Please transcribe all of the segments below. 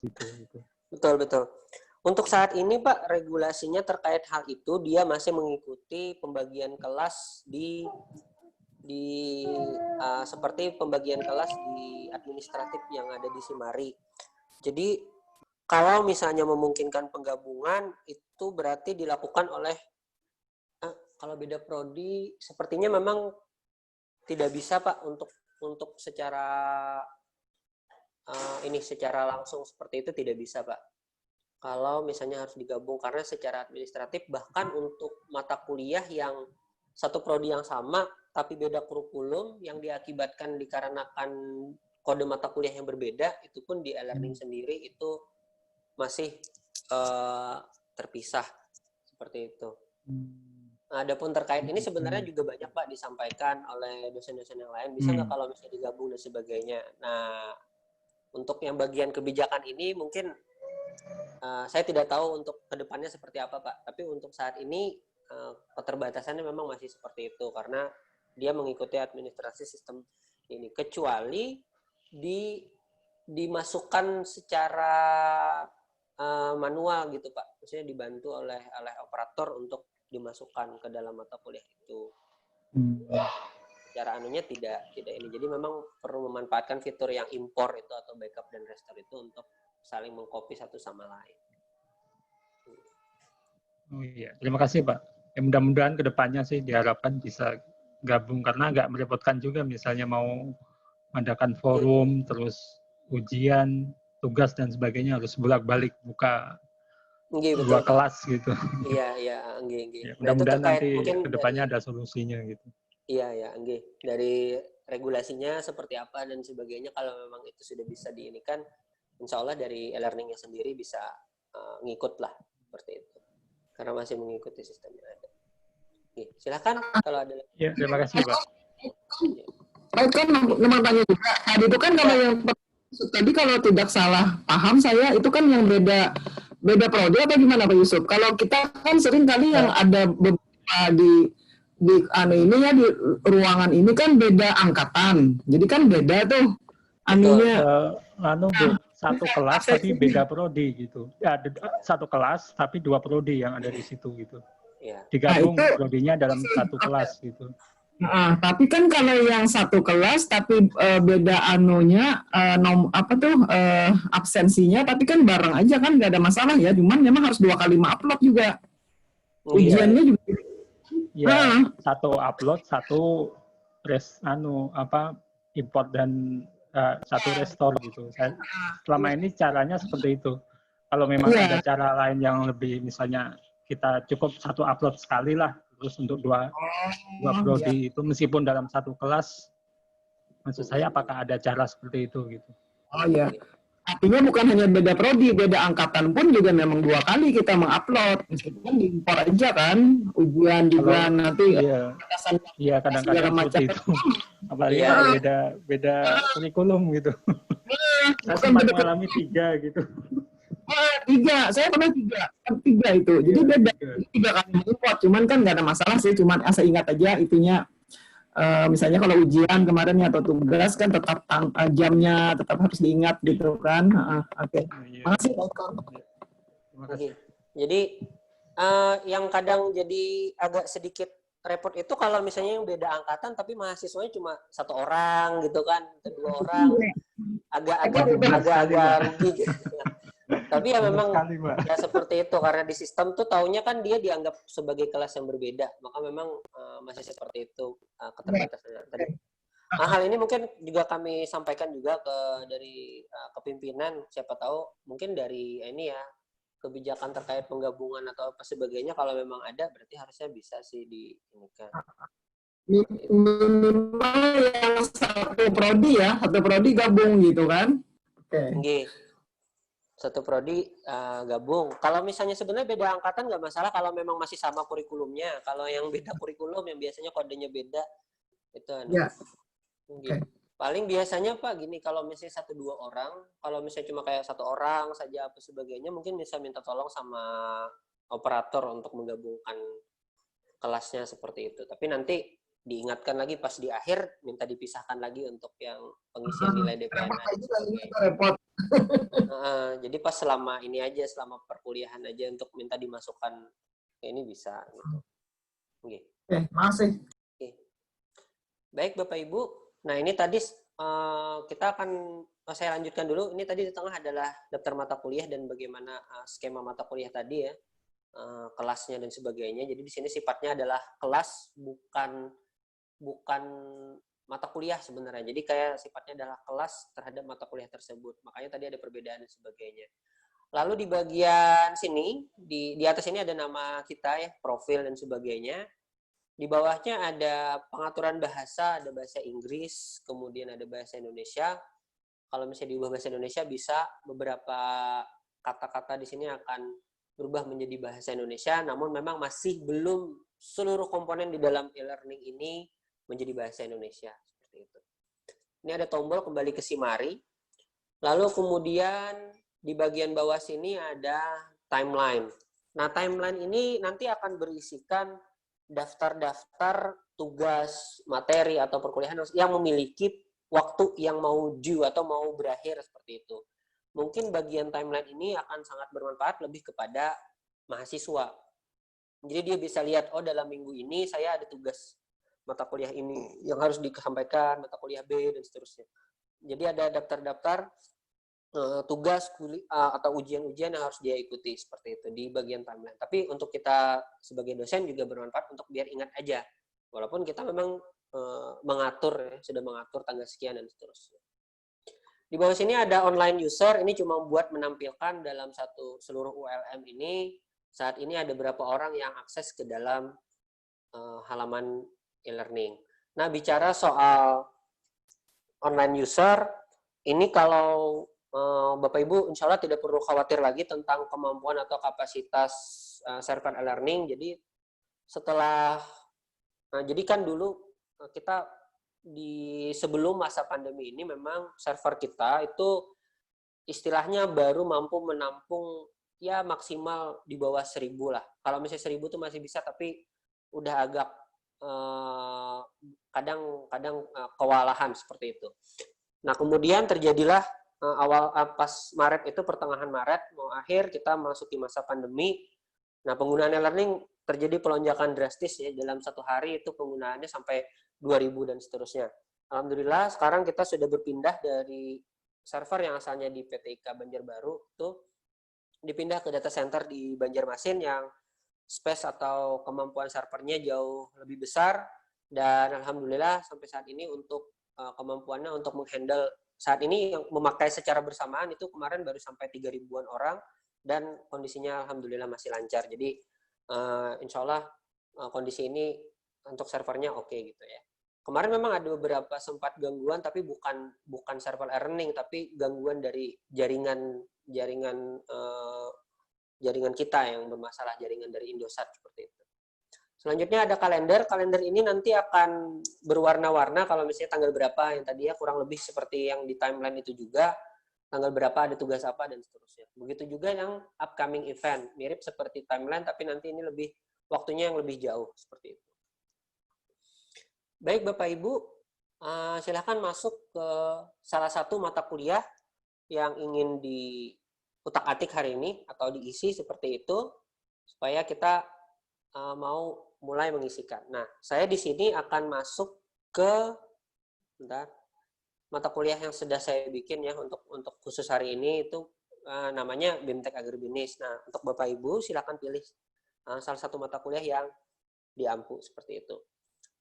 gitu. Betul, betul. Untuk saat ini Pak, regulasinya terkait hal itu dia masih mengikuti pembagian kelas seperti pembagian kelas di administratif yang ada di Simari. Jadi kalau misalnya memungkinkan penggabungan itu berarti dilakukan oleh kalau beda prodi sepertinya memang tidak bisa Pak untuk secara secara langsung seperti itu tidak bisa Pak. Kalau misalnya harus digabung karena secara administratif bahkan untuk mata kuliah yang satu prodi yang sama tapi beda kurikulum yang diakibatkan dikarenakan kode mata kuliah yang berbeda itu pun di e-learning sendiri itu masih terpisah seperti itu. Adapun terkait ini sebenarnya juga banyak Pak disampaikan oleh dosen-dosen yang lain bisa nggak kalau misalnya digabung dan sebagainya. Nah untuk yang bagian kebijakan ini mungkin saya tidak tahu untuk kedepannya seperti apa Pak, tapi untuk saat ini keterbatasannya memang masih seperti itu karena dia mengikuti administrasi sistem ini kecuali dimasukkan secara manual gitu Pak, maksudnya dibantu oleh operator untuk dimasukkan ke dalam mata kuliah itu. Cara anunya tidak ini, jadi memang perlu memanfaatkan fitur yang impor itu atau backup dan restore itu untuk saling mengcopy satu sama lain. Oh iya, terima kasih Pak. Ya, mudah-mudahan kedepannya sih diharapkan bisa gabung karena agak merepotkan juga misalnya mau mengadakan forum, terus ujian, tugas dan sebagainya harus bolak-balik buka dua kelas gitu. Iya. Ya, Nah, itu mudah-mudahan terkait nanti mungkin kedepannya ada solusinya gitu. Iya, dari regulasinya seperti apa dan sebagainya kalau memang itu sudah bisa diinikan, insya Allah dari e-learningnya sendiri bisa ngikut lah seperti itu. Karena masih mengikuti sistem yang ada. Oke, silakan kalau ada. Ya, terima kasih Pak. Baik kan memang tanya juga. Tadi itu kan kalau yang tadi kalau tidak salah paham saya itu kan yang beda prodi apa gimana Pak Yusuf? Kalau kita kan sering kali yang ada beberapa di ini ya di ruangan ini kan beda angkatan. Jadi kan beda tuh anunya. Satu kelas tapi beda prodi gitu. Ya, satu kelas tapi dua prodi yang ada di situ gitu. Digabung prodinya dalam satu kelas gitu. Nah, tapi kan kalau yang satu kelas tapi beda anunya absensinya tapi kan bareng aja kan nggak ada masalah ya, cuman memang harus 2 kali upload juga. Ujiannya juga. Ya, satu upload, satu import dan satu restore gitu. Selama ini caranya seperti itu. Kalau memang ada cara lain yang lebih, misalnya kita cukup satu upload sekali lah, terus untuk dua prodi itu meskipun dalam satu kelas, maksud saya apakah ada cara seperti itu gitu? Oh iya. Artinya bukan hanya beda prodi, beda angkatan pun juga memang 2 kali kita mengupload. Meskipun diimpor aja kan, ujian juga nanti. Iya, kadang-kadang seperti itu. Apalagi beda kurikulum gitu. Saya sempat mengalami 3 gitu. 3, saya pernah 3 itu. Jadi beda 3 kali mengimpor, cuman kan nggak ada masalah sih. Cuman saya ingat aja itunya. Misalnya kalau ujian kemarin atau tugas kan tetap jamnya tetap harus diingat gitu kan. Oke. Makasih Pak. Jadi yang kadang jadi agak sedikit repot itu kalau misalnya yang beda angkatan tapi mahasiswanya cuma 1 orang gitu kan, 2 orang, agak rugi gitu. Tapi ya memang ya seperti itu karena di sistem tuh taunya kan dia dianggap sebagai kelas yang berbeda, maka memang masih seperti itu keterbatasannya tadi. Hal ini mungkin juga kami sampaikan juga dari kepimpinan, siapa tahu mungkin dari ini ya kebijakan terkait penggabungan atau apa sebagainya kalau memang ada berarti harusnya bisa sih diinikan. Minimal yang satu prodi gabung gitu kan? Oke. Satu prodi gabung. Kalau misalnya sebenarnya beda angkatan nggak masalah kalau memang masih sama kurikulumnya. Kalau yang beda kurikulum yang biasanya kodenya beda itu paling biasanya Pak gini, kalau misalnya 1-2 orang, kalau misalnya cuma kayak 1 orang saja apa sebagainya mungkin bisa minta tolong sama operator untuk menggabungkan kelasnya seperti itu. Tapi nanti diingatkan lagi pas di akhir minta dipisahkan lagi untuk yang pengisian nilai DPNA dan sebagainya. Repot. Jadi pas selama ini aja, selama perkuliahan aja untuk minta dimasukkan ini bisa gitu. Okay. Masih. Okay. Baik Bapak Ibu. Nah ini tadi kita akan saya lanjutkan dulu. Ini tadi di tengah adalah daftar mata kuliah dan bagaimana skema mata kuliah tadi ya, kelasnya dan sebagainya. Jadi di sini sifatnya adalah kelas, bukan mata kuliah sebenarnya. Jadi kayak sifatnya adalah kelas terhadap mata kuliah tersebut. Makanya tadi ada perbedaan dan sebagainya. Lalu di bagian sini, di atas ini ada nama kita ya, profil dan sebagainya. Di bawahnya ada pengaturan bahasa, ada bahasa Inggris, kemudian ada bahasa Indonesia. Kalau misalnya diubah bahasa Indonesia bisa beberapa kata-kata di sini akan berubah menjadi bahasa Indonesia, namun memang masih belum seluruh komponen di dalam e-learning ini menjadi bahasa Indonesia seperti itu. Ini ada tombol kembali ke Simari. Lalu kemudian di bagian bawah sini ada timeline. Nah, timeline ini nanti akan berisikan daftar-daftar tugas, materi atau perkuliahan yang memiliki waktu yang mau due atau mau berakhir seperti itu. Mungkin bagian timeline ini akan sangat bermanfaat lebih kepada mahasiswa. Jadi dia bisa lihat, oh dalam minggu ini saya ada tugas mata kuliah ini yang harus disampaikan, mata kuliah B, dan seterusnya. Jadi ada daftar-daftar tugas atau ujian-ujian yang harus dia ikuti seperti itu di bagian timeline. Tapi untuk kita sebagai dosen juga bermanfaat untuk biar ingat aja. Walaupun kita memang mengatur, ya, sudah mengatur tanggal sekian dan seterusnya. Di bawah sini ada online user, ini cuma buat menampilkan dalam seluruh ULM ini, saat ini ada berapa orang yang akses ke dalam halaman e-learning. Nah, bicara soal online user, ini kalau Bapak Ibu insya Allah tidak perlu khawatir lagi tentang kemampuan atau kapasitas server e-learning. Jadi setelah, jadi kan dulu kita di sebelum masa pandemi ini memang server kita itu istilahnya baru mampu menampung ya maksimal di bawah 1000 lah. Kalau misalnya 1000 itu masih bisa, tapi udah agak kadang kewalahan seperti itu. Nah, kemudian terjadilah pas Maret itu, pertengahan Maret mau akhir, kita masuki masa pandemi. Nah, penggunaan e-learning terjadi pelonjakan drastis ya, dalam satu hari itu penggunaannya sampai 2000 dan seterusnya. Alhamdulillah sekarang kita sudah berpindah dari server yang asalnya di PTIK Banjarbaru itu dipindah ke data center di Banjarmasin yang space atau kemampuan servernya jauh lebih besar, dan alhamdulillah sampai saat ini untuk kemampuannya untuk menghandle saat ini yang memakai secara bersamaan itu kemarin baru sampai 3.000-an orang dan kondisinya alhamdulillah masih lancar. Jadi insya Allah kondisi ini untuk servernya oke gitu ya. Kemarin memang ada beberapa sempat gangguan, tapi bukan server e-learning, tapi gangguan dari jaringan kita yang bermasalah, jaringan dari Indosat seperti itu. Selanjutnya ada kalender. Kalender ini nanti akan berwarna-warna kalau misalnya tanggal berapa, yang tadi ya kurang lebih seperti yang di timeline itu juga, tanggal berapa ada tugas apa dan seterusnya. Begitu juga yang upcoming event, mirip seperti timeline tapi nanti ini lebih waktunya yang lebih jauh seperti itu. Baik Bapak Ibu, silakan masuk ke salah satu mata kuliah yang ingin diutak-atik hari ini atau diisi seperti itu supaya kita mau mulai mengisikan. Nah, saya di sini akan masuk ke mata kuliah yang sudah saya bikin ya untuk khusus hari ini itu namanya BIMTEK Agribisnis. Nah, untuk Bapak Ibu silakan pilih salah satu mata kuliah yang diampu seperti itu.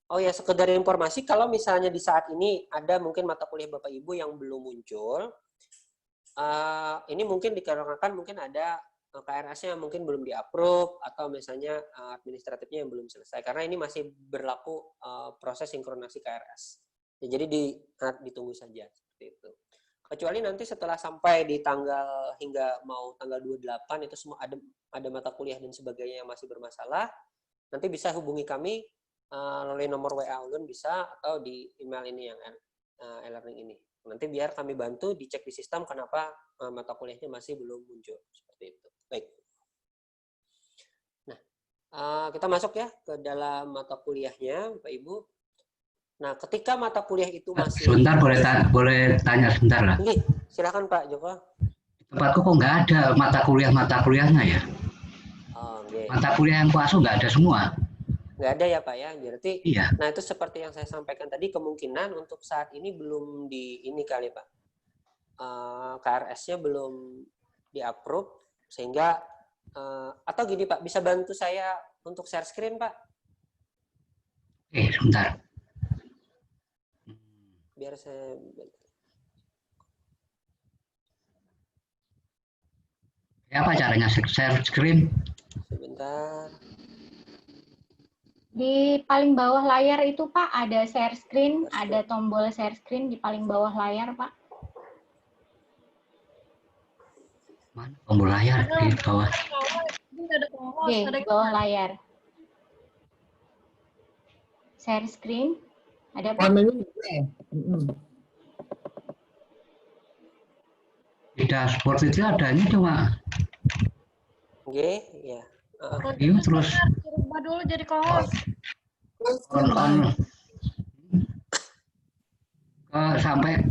Oh ya, sekedar informasi kalau misalnya di saat ini ada mungkin mata kuliah Bapak Ibu yang belum muncul, ini mungkin dikarenakan mungkin ada KRS-nya mungkin belum di-approve atau misalnya administratifnya yang belum selesai, karena ini masih berlaku proses sinkronasi KRS. Ya, jadi ditunggu saja seperti itu. Kecuali nanti setelah sampai di tanggal hingga mau tanggal 28 itu semua ada mata kuliah dan sebagainya yang masih bermasalah, nanti bisa hubungi kami melalui nomor WA ulun bisa atau di email ini yang e-learning ini. Nanti biar kami bantu dicek di sistem kenapa mata kuliahnya masih belum muncul seperti itu. Baik. Nah, kita masuk ya ke dalam mata kuliahnya, Bapak Ibu. Nah, ketika mata kuliah itu masih... Sebentar, boleh tanya sebentar lah. Nggih, silakan Pak Joko. Tempatku kok nggak ada mata kuliahnya ya? Oh, nggih. Mata kuliah yang kuasuh nggak ada semua. Nggak ada ya Pak ya, berarti. Iya. Nah, itu seperti yang saya sampaikan tadi, kemungkinan untuk saat ini belum di ini kali Pak. KRS-nya belum di-approve, sehingga atau gini Pak, bisa bantu saya untuk share screen Pak? Sebentar. Biar saya... Apa caranya share screen? Sebentar. Di paling bawah layar itu Pak, ada share screen, ada tombol share screen di paling bawah layar Pak. Mana tombol layar di bawah? Oke, di bawah layar. Share screen, ada Pak? Di dashboard itu adanya cuma. Oke, ya. Iya, terus. Rubah dulu jadi co-host. On. Sampai.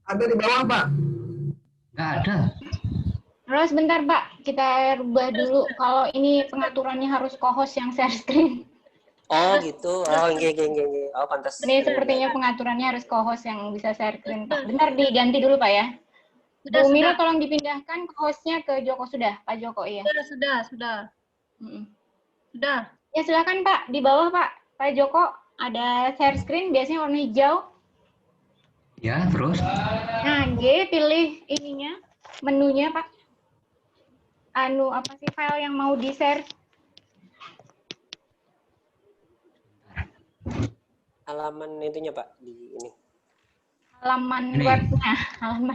Ada di bawah, Pak. Nggak ada. Terus sebentar Pak, kita rubah dulu. Kalau ini pengaturannya harus co-host yang share screen. Oh gitu, oh enggak. Oh pantas. Ini sepertinya pengaturannya harus co-host yang bisa share screen Pak. Bentar diganti dulu Pak ya. Bu Mira tolong dipindahkan hostnya ke Joko sudah, Pak Joko iya. Sudah. Sudah. Ya silakan Pak, di bawah Pak Joko ada share screen biasanya warna hijau. Ya terus. Nah G pilih ininya, menunya Pak. Apa sih file yang mau di share? Halaman itunya Pak di ini. Halaman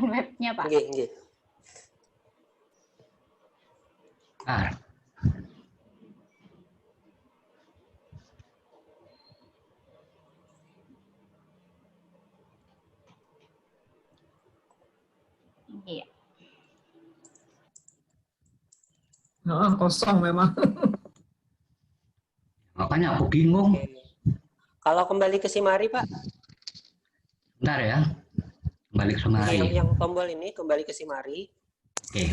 webnya Pak. Nggih. Iya. Kosong memang. Makanya aku bingung. Oke. Kalau kembali ke Simari Pak. Bentar ya. Kembali ke Simari. Yang tombol ini kembali ke Simari. Oke.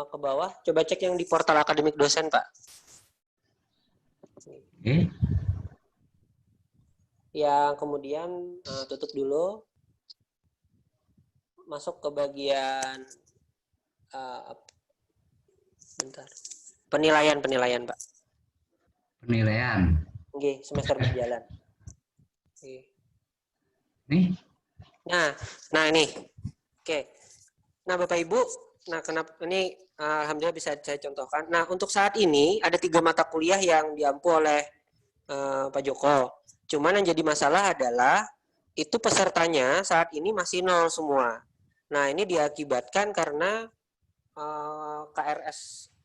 Ke bawah, coba cek yang di portal akademik dosen Pak. Oke. Yang kemudian tutup dulu. Masuk ke bagian bentar. Penilaian Pak. Penilaian. Oke, semester berjalan. Oke. Nih. Nah ini. Oke. Nah Bapak Ibu, kenapa ini alhamdulillah bisa saya contohkan. Nah, untuk saat ini ada 3 mata kuliah yang diampu oleh Pak Joko. Cuman yang jadi masalah adalah itu pesertanya saat ini masih 0 semua. Nah, ini diakibatkan karena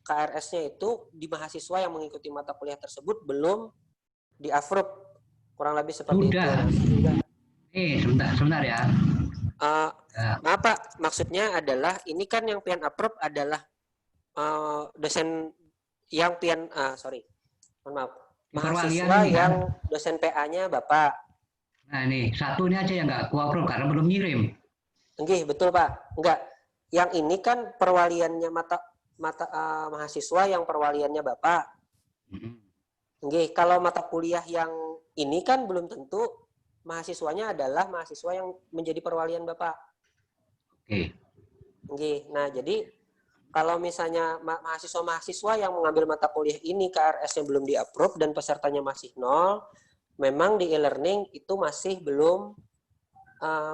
KRS-nya itu di mahasiswa yang mengikuti mata kuliah tersebut belum di-approve, kurang lebih seperti itu. Sebentar ya. Maaf Pak, maksudnya adalah ini kan yang pian approve adalah dosen yang pian mahasiswa yang dosen PA-nya Bapak. Nah ini satunya aja yang nggak approve karena belum ngirim. Nggih, betul Pak. Enggak. Yang ini kan perwaliannya mata mahasiswa yang perwaliannya Bapak. Nggih, kalau mata kuliah yang ini kan belum tentu mahasiswanya adalah mahasiswa yang menjadi perwalian Bapak. Oke. Nggih. Nah, jadi kalau misalnya mahasiswa-mahasiswa yang mengambil mata kuliah ini KRS-nya belum di-approve dan pesertanya masih 0, memang di e-learning itu masih belum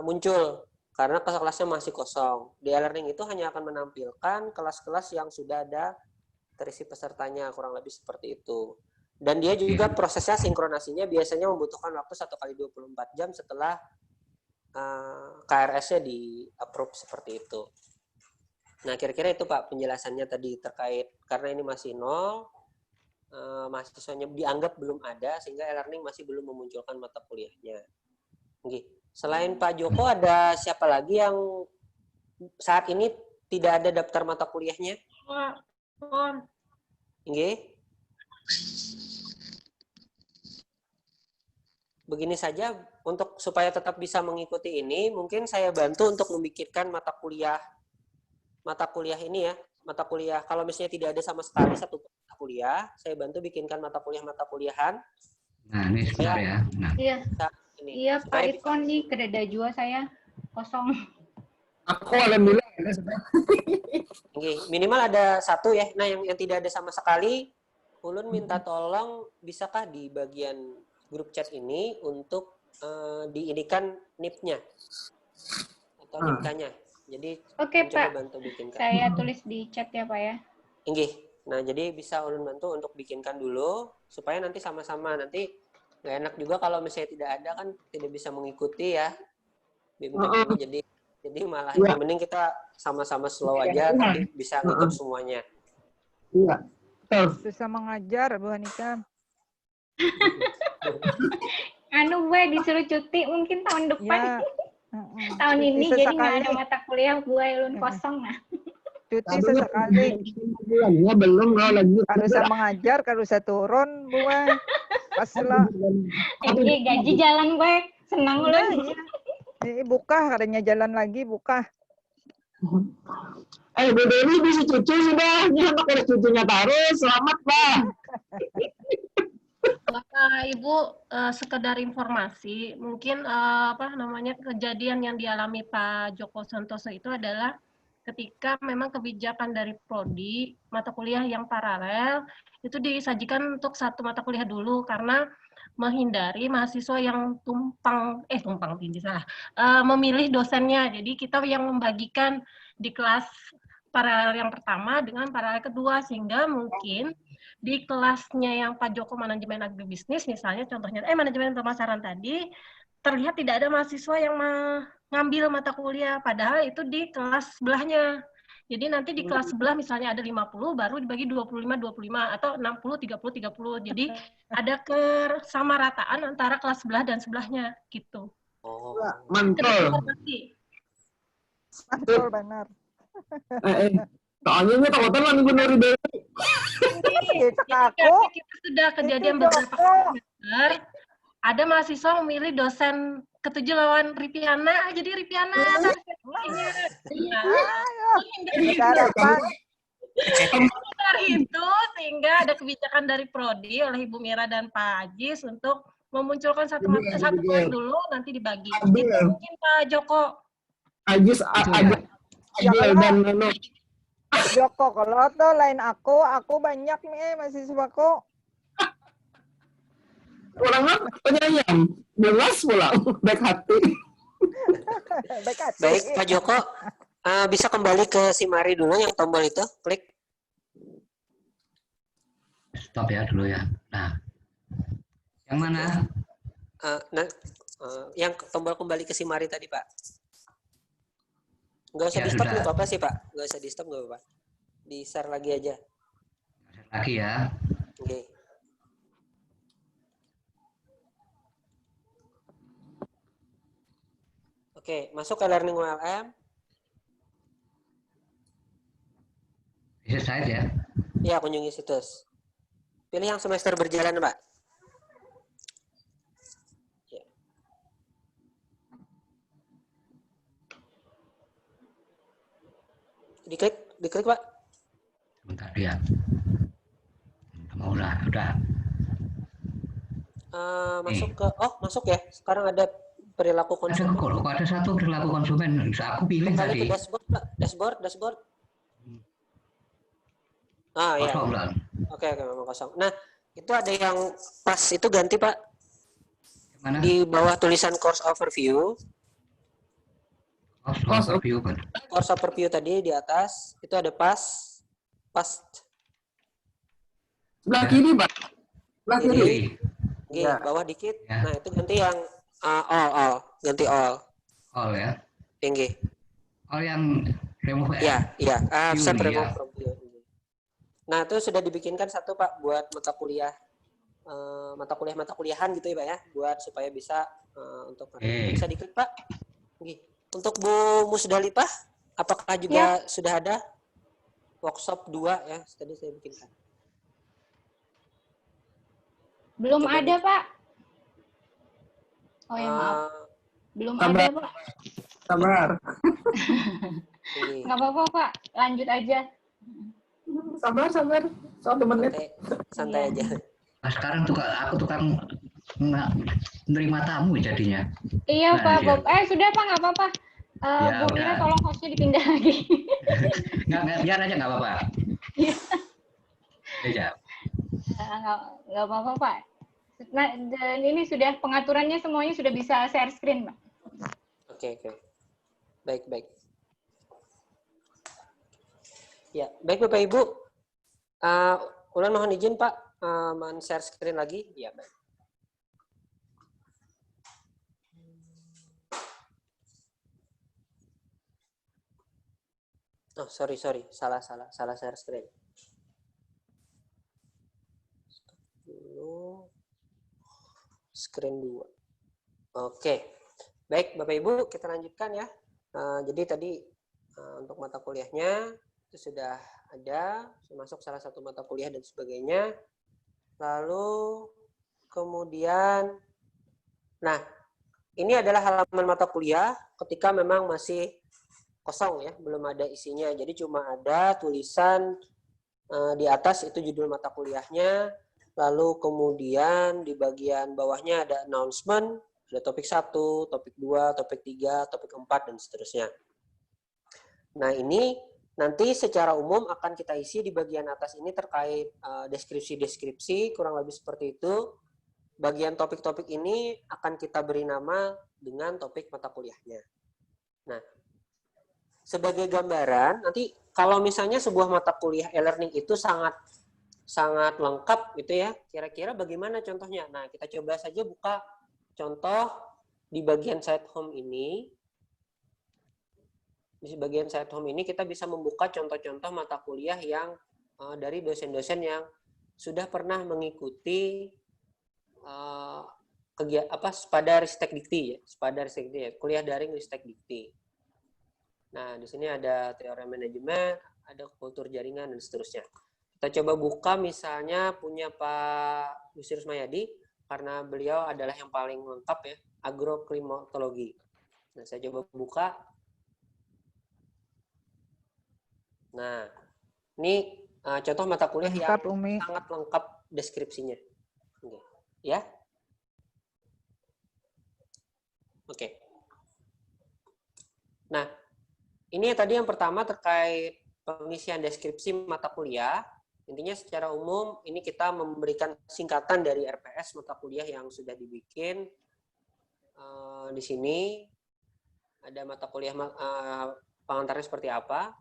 muncul karena kelasnya masih kosong. Di e-learning itu hanya akan menampilkan kelas-kelas yang sudah ada terisi pesertanya, kurang lebih seperti itu. Dan dia juga prosesnya sinkronasinya biasanya membutuhkan waktu 1 kali 24 jam setelah KRS-nya di-approve seperti itu. Nah, kira-kira itu Pak penjelasannya tadi terkait karena ini masih 0, mahasiswanya dianggap belum ada sehingga e-learning masih belum memunculkan mata kuliahnya. Oke. Selain Pak Joko ada siapa lagi yang saat ini tidak ada daftar mata kuliahnya? Nggih. begini saja, untuk supaya tetap bisa mengikuti ini, mungkin saya bantu untuk memikirkan mata kuliah ini ya, mata kuliah. Kalau misalnya tidak ada sama sekali satu mata kuliah, saya bantu bikinkan mata kuliahan. Nah, ini sebentar ya. Nah. Iya. Ini, Iya, Pak Irfan nih kedada jua saya kosong. Aku alhamdulillah. Minimal ada satu ya. Nah, yang tidak ada sama sekali, Ulun minta tolong bisakah di bagian grup chat ini untuk diinikan NIP-nya atau NIP-nya. Jadi Oke, Pak. bantu bikinkan. Saya tulis di chat ya, Pak ya. Inggih. Nah, jadi bisa Ulun bantu untuk bikinkan dulu supaya nanti sama-sama, nanti nggak enak juga kalau misalnya tidak ada kan tidak bisa mengikuti ya. Jadi malah ya. mending kita sama-sama slow aja tapi bisa ngikut semuanya. Iya. Susah mengajar, Bu Hanika. Anu gue disuruh cuti mungkin tahun depan. Ya. Tahun Cuti ini jadi nggak sesekali. ada mata kuliah gue Ulun kosong nah. Cuti sesekali. Bulannya belum lagi. Kalau usah mengajar, kalau usah turun, Bu. Pas lah. Gaji jalan gue senang Ulun. Iya. Ini buka, katanya jalan lagi, buka. Bu Dewi bisa cucu sudah. Ini anak udah cucunya terus. Selamat, Pak. Bapak Ibu, sekedar informasi, mungkin kejadian yang dialami Pak Joko Santoso itu adalah ketika memang kebijakan dari prodi mata kuliah yang paralel itu disajikan untuk satu mata kuliah dulu karena menghindari mahasiswa yang memilih dosennya. Jadi kita yang membagikan di kelas paralel yang pertama dengan paralel kedua sehingga mungkin di kelasnya yang Pak Joko manajemen agribisnis misalnya contohnya manajemen pemasaran tadi terlihat tidak ada mahasiswa yang mengambil mata kuliah padahal itu di kelas sebelahnya. Jadi nanti di kelas sebelah misalnya ada 50 baru dibagi 25 atau 60 30 30. Jadi ada kesamarataan antara kelas sebelah dan sebelahnya gitu. Oh. Mantul. Mantul benar. Soalnya ini takutan lah Ibu Nuri Dewi. Kita sudah kejadian beberapa semester, ada mahasiswa memilih dosen ketujuh lawan Ripiana, jadi Ripiana dari itu sehingga ada kebijakan dari Prodi oleh Ibu Mira dan Pak Ajis untuk memunculkan satu kelas dulu nanti dibagi. Itu mungkin Pak Joko. Ajis dan Nono. Joko, kalau tuh lain aku banyak nih mahasiswaku. Orangnya penyayang, belas pulang, baik hati. Baik, Pak Joko, bisa kembali ke si Mari dulu yang tombol itu, klik. Stop ya dulu ya. Nah, yang mana? Yang tombol kembali ke si Mari tadi, Pak. Nggak usah Ya, di stop, sudah. nggak apa-apa sih, Pak. Nggak usah di stop, nggak apa-apa. Di share lagi aja. Lagi ya. Oke. Oke, masuk ke Learning ULM. Bisa saya ya. Ya, kunjungi situs. Pilih yang semester berjalan, Pak. Ya. Diklik, Pak. Bentar ya. Mau udah. Masuk ya. Sekarang ada perilaku Ada konsumen. kok ada satu perilaku konsumen. Aku pilih Kembali tadi. ke dashboard, Pak. Dashboard. Ya. Kosong lah. Oke, memang kosong. Nah, itu ada yang pas itu ganti, Pak. Mana? Di bawah tulisan course overview. Course overview kan. Course overview tadi di atas itu ada past. Sebelah kiri, Pak. Sebelah kiri. Kiri. Oke, Ya. bawah dikit. Ya. Nah, itu ganti yang all. Ganti all. All ya. Tinggi. All yang remove Iya. View Set nih, remove ya. from view. Nah, itu sudah dibikinkan satu, Pak, buat mata kuliahan gitu ya, Pak ya, buat supaya bisa untuk bisa diklik, Pak. Oke. Untuk Bu Musdalifah, apakah juga sudah ada workshop 2 ya? Tadi saya bikinkan. Belum Coba ada, Pak. Oh ya maaf, belum Sabar. ada Pak. Sabar. Nggak apa-apa Pak, lanjut aja. Sabar. 1 menit. Santai Iya. aja. Nah, sekarang aku tukang menerima tamu jadinya. Iya Nah, Pak dia. Bob. Sudah Pak, nggak apa-apa. Ya, Bu Mira udah. tolong hostnya dipindah lagi. Nggak, biar aja nggak apa-apa. Iya. Ya. Nggak apa-apa Pak. Nah, dan ini sudah pengaturannya semuanya sudah bisa share screen Pak. Oke. Baik. Ya, baik Bapak Ibu. Ulan mohon izin Pak, men-share screen lagi. Ya, baik. Oh, sorry. Salah share screen. Dulu. Screen 2. Oke. Baik, Bapak Ibu, kita lanjutkan ya. Jadi tadi untuk mata kuliahnya itu sudah ada, masuk salah satu mata kuliah dan sebagainya. Lalu kemudian, nah ini adalah halaman mata kuliah ketika memang masih kosong ya, belum ada isinya. Jadi cuma ada tulisan di atas itu judul mata kuliahnya. Lalu kemudian di bagian bawahnya ada announcement, ada topik 1, topik 2, topik 3, topik 4, dan seterusnya. Nah ini nanti secara umum akan kita isi di bagian atas ini terkait deskripsi-deskripsi, kurang lebih seperti itu. Bagian topik-topik ini akan kita beri nama dengan topik mata kuliahnya. Nah, sebagai gambaran, nanti kalau misalnya sebuah mata kuliah e-learning itu sangat lengkap gitu ya, kira-kira bagaimana contohnya? Nah, kita coba saja buka contoh di bagian site home ini. Di bagian site home ini kita bisa membuka contoh-contoh mata kuliah yang dari dosen-dosen yang sudah pernah mengikuti Spada Ristek Dikti ya, kuliah daring Ristek Dikti. Nah, di sini ada teori manajemen, ada kultur jaringan dan seterusnya. Kita coba buka misalnya punya Pak Yusir Mayadi, karena beliau adalah yang paling lengkap ya, agroklimatologi. Nah, saya coba buka. Nah, ini contoh mata kuliah Lengkap, yang Umi. sangat lengkap deskripsinya. Ya. Oke. Nah, ini tadi yang pertama terkait pengisian deskripsi mata kuliah. Intinya secara umum ini kita memberikan singkatan dari RPS mata kuliah yang sudah dibikin. Di sini ada mata kuliah pengantarnya seperti apa.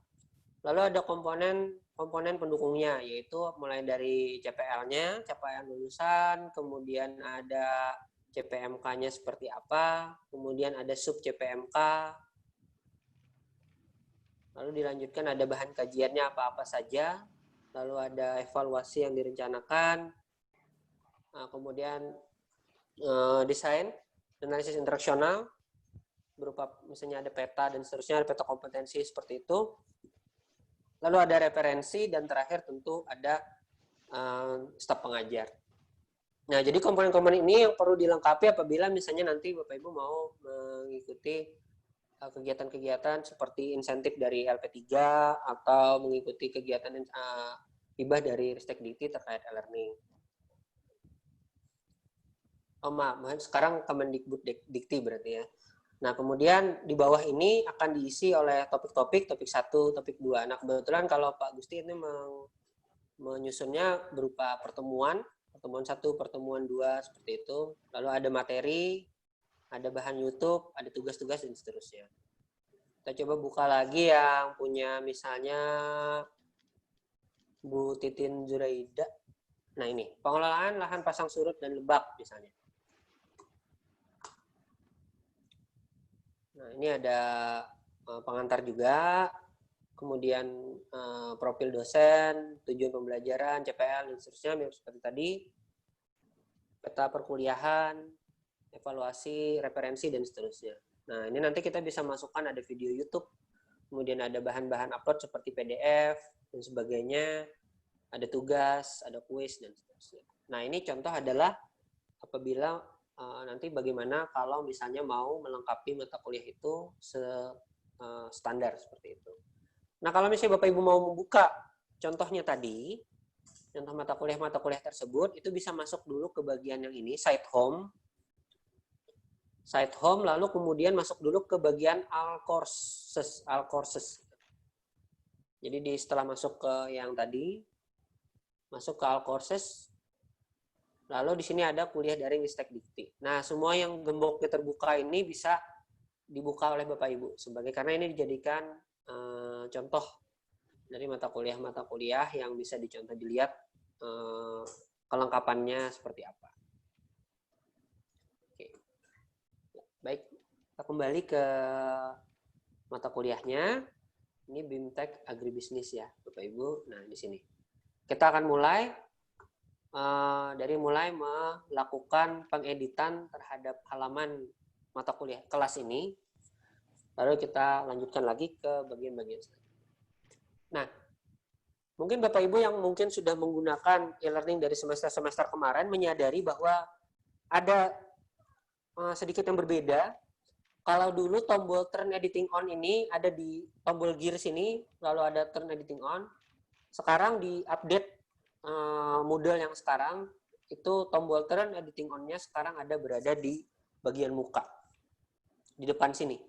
Lalu ada komponen pendukungnya, yaitu mulai dari CPL-nya, capaian lulusan, kemudian ada CPMK-nya seperti apa, kemudian ada sub CPMK, lalu dilanjutkan ada bahan kajiannya apa-apa saja, lalu ada evaluasi yang direncanakan, kemudian desain, analisis interaksional, berupa misalnya ada peta dan seterusnya, ada peta kompetensi seperti itu. Lalu ada referensi, dan terakhir tentu ada staf pengajar. Nah, jadi komponen-komponen ini yang perlu dilengkapi apabila misalnya nanti Bapak Ibu mau mengikuti kegiatan-kegiatan seperti insentif dari LP3 atau mengikuti kegiatan hibah dari Ristek Dikti terkait e-learning. Oh maaf, sekarang Kemendikbud Dikti berarti ya. Nah, kemudian di bawah ini akan diisi oleh topik-topik, topik 1, topik 2. Nah, kebetulan kalau Pak Gusti ini menyusunnya berupa pertemuan 1, pertemuan 2, seperti itu. Lalu ada materi, ada bahan YouTube, ada tugas-tugas, dan seterusnya. Kita coba buka lagi yang punya misalnya Bu Titin Zuraida. Nah, ini, pengelolaan lahan pasang surut dan lebak misalnya. Nah, ini ada pengantar juga, kemudian profil dosen, tujuan pembelajaran, CPL, dan seterusnya, mirip seperti tadi, peta perkuliahan, evaluasi, referensi, dan seterusnya. Nah, ini nanti kita bisa masukkan ada video YouTube, kemudian ada bahan-bahan upload seperti PDF, dan sebagainya, ada tugas, ada kuis, dan seterusnya. Nah, ini contoh adalah apabila nanti bagaimana kalau misalnya mau melengkapi mata kuliah itu standar seperti itu. Nah, kalau misalnya Bapak Ibu mau membuka contohnya tadi, contoh mata kuliah tersebut, itu bisa masuk dulu ke bagian yang ini, site home, lalu kemudian masuk dulu ke bagian all courses. Jadi setelah masuk ke yang tadi, masuk ke all courses, lalu di sini ada kuliah daring Ristek Dikti. Nah, semua yang gemboknya terbuka ini bisa dibuka oleh Bapak Ibu karena ini dijadikan contoh dari mata kuliah yang bisa dicontoh dilihat kelengkapannya seperti apa. Oke. Baik, kita kembali ke mata kuliahnya. Ini BIMTEK Agribisnis ya, Bapak Ibu. Nah, di sini kita akan mulai melakukan pengeditan terhadap halaman mata kuliah kelas ini. Lalu kita lanjutkan lagi ke bagian-bagian selanjutnya. Nah, mungkin Bapak Ibu yang mungkin sudah menggunakan e-learning dari semester-semester kemarin menyadari bahwa ada sedikit yang berbeda. Kalau dulu tombol turn editing on ini ada di tombol gear sini, lalu ada turn editing on. Sekarang di update model yang sekarang, itu tombol turn editing on-nya sekarang berada di bagian muka, di depan sini.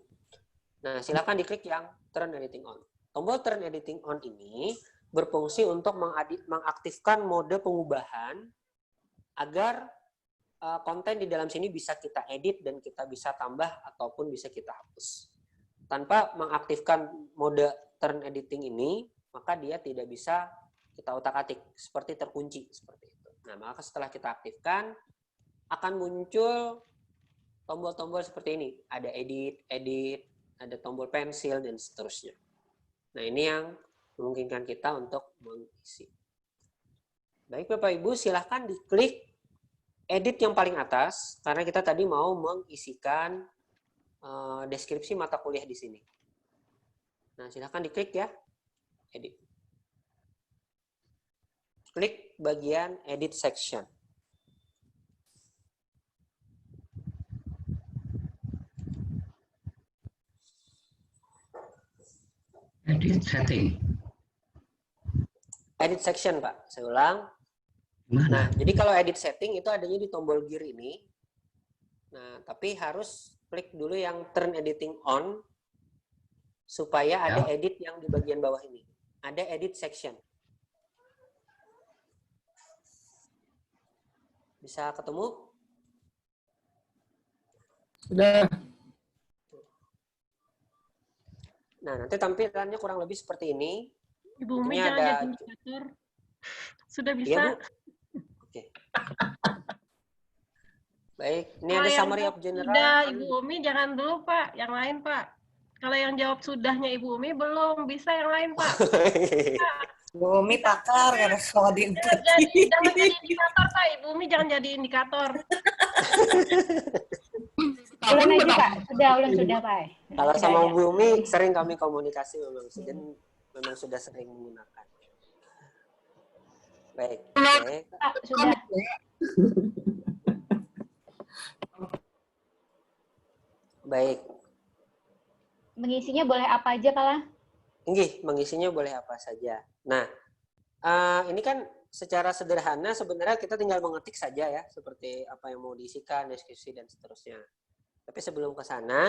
Nah, silakan diklik yang turn editing on. Tombol turn editing on ini berfungsi untuk mengaktifkan mode pengubahan agar konten di dalam sini bisa kita edit dan kita bisa tambah ataupun bisa kita hapus. Tanpa mengaktifkan mode turn editing ini, maka dia tidak bisa kita utak-atik, seperti terkunci seperti itu. Nah, maka setelah kita aktifkan akan muncul tombol-tombol seperti ini. Ada edit, ada tombol pensil dan seterusnya. Nah, ini yang memungkinkan kita untuk mengisi. Baik Bapak Ibu, silahkan diklik edit yang paling atas, karena kita tadi mau mengisikan deskripsi mata kuliah di sini. Nah, silahkan diklik ya, edit. Klik bagian edit section. Edit setting. Edit section, Pak. Saya ulang. Nah, jadi kalau edit setting itu adanya di tombol gear ini. Nah, tapi harus klik dulu yang turn editing on supaya ada edit yang di bagian bawah ini. Ada edit section. Bisa ketemu? Sudah. Nah, nanti tampilannya kurang lebih seperti ini. Ibu Umi jangan jadi indikator. Sudah bisa. Iya, Bu? Oke. Baik, ini ada summary of general. Sudah, Ibu Umi jangan dulu, Pak. Yang lain, Pak. Kalau yang jawab sudahnya Ibu Umi belum bisa yang lain, Pak. Ibu Umi pakar karena kalau di jangan jadi indikator, Pak. Ibu Umi jangan jadi indikator. Ulang aja, Pak. Sudah, Pak. Kalau sama Bu Umi sering kami komunikasi memang sudah sering menggunakan. Baik. Oke. Pak, sudah. Baik. Mengisinya boleh apa aja, Kala? Nggih, mengisinya boleh apa saja. Nah, ini kan secara sederhana sebenarnya kita tinggal mengetik saja ya, seperti apa yang mau diisikan, deskripsi, dan seterusnya. Tapi sebelum ke sana,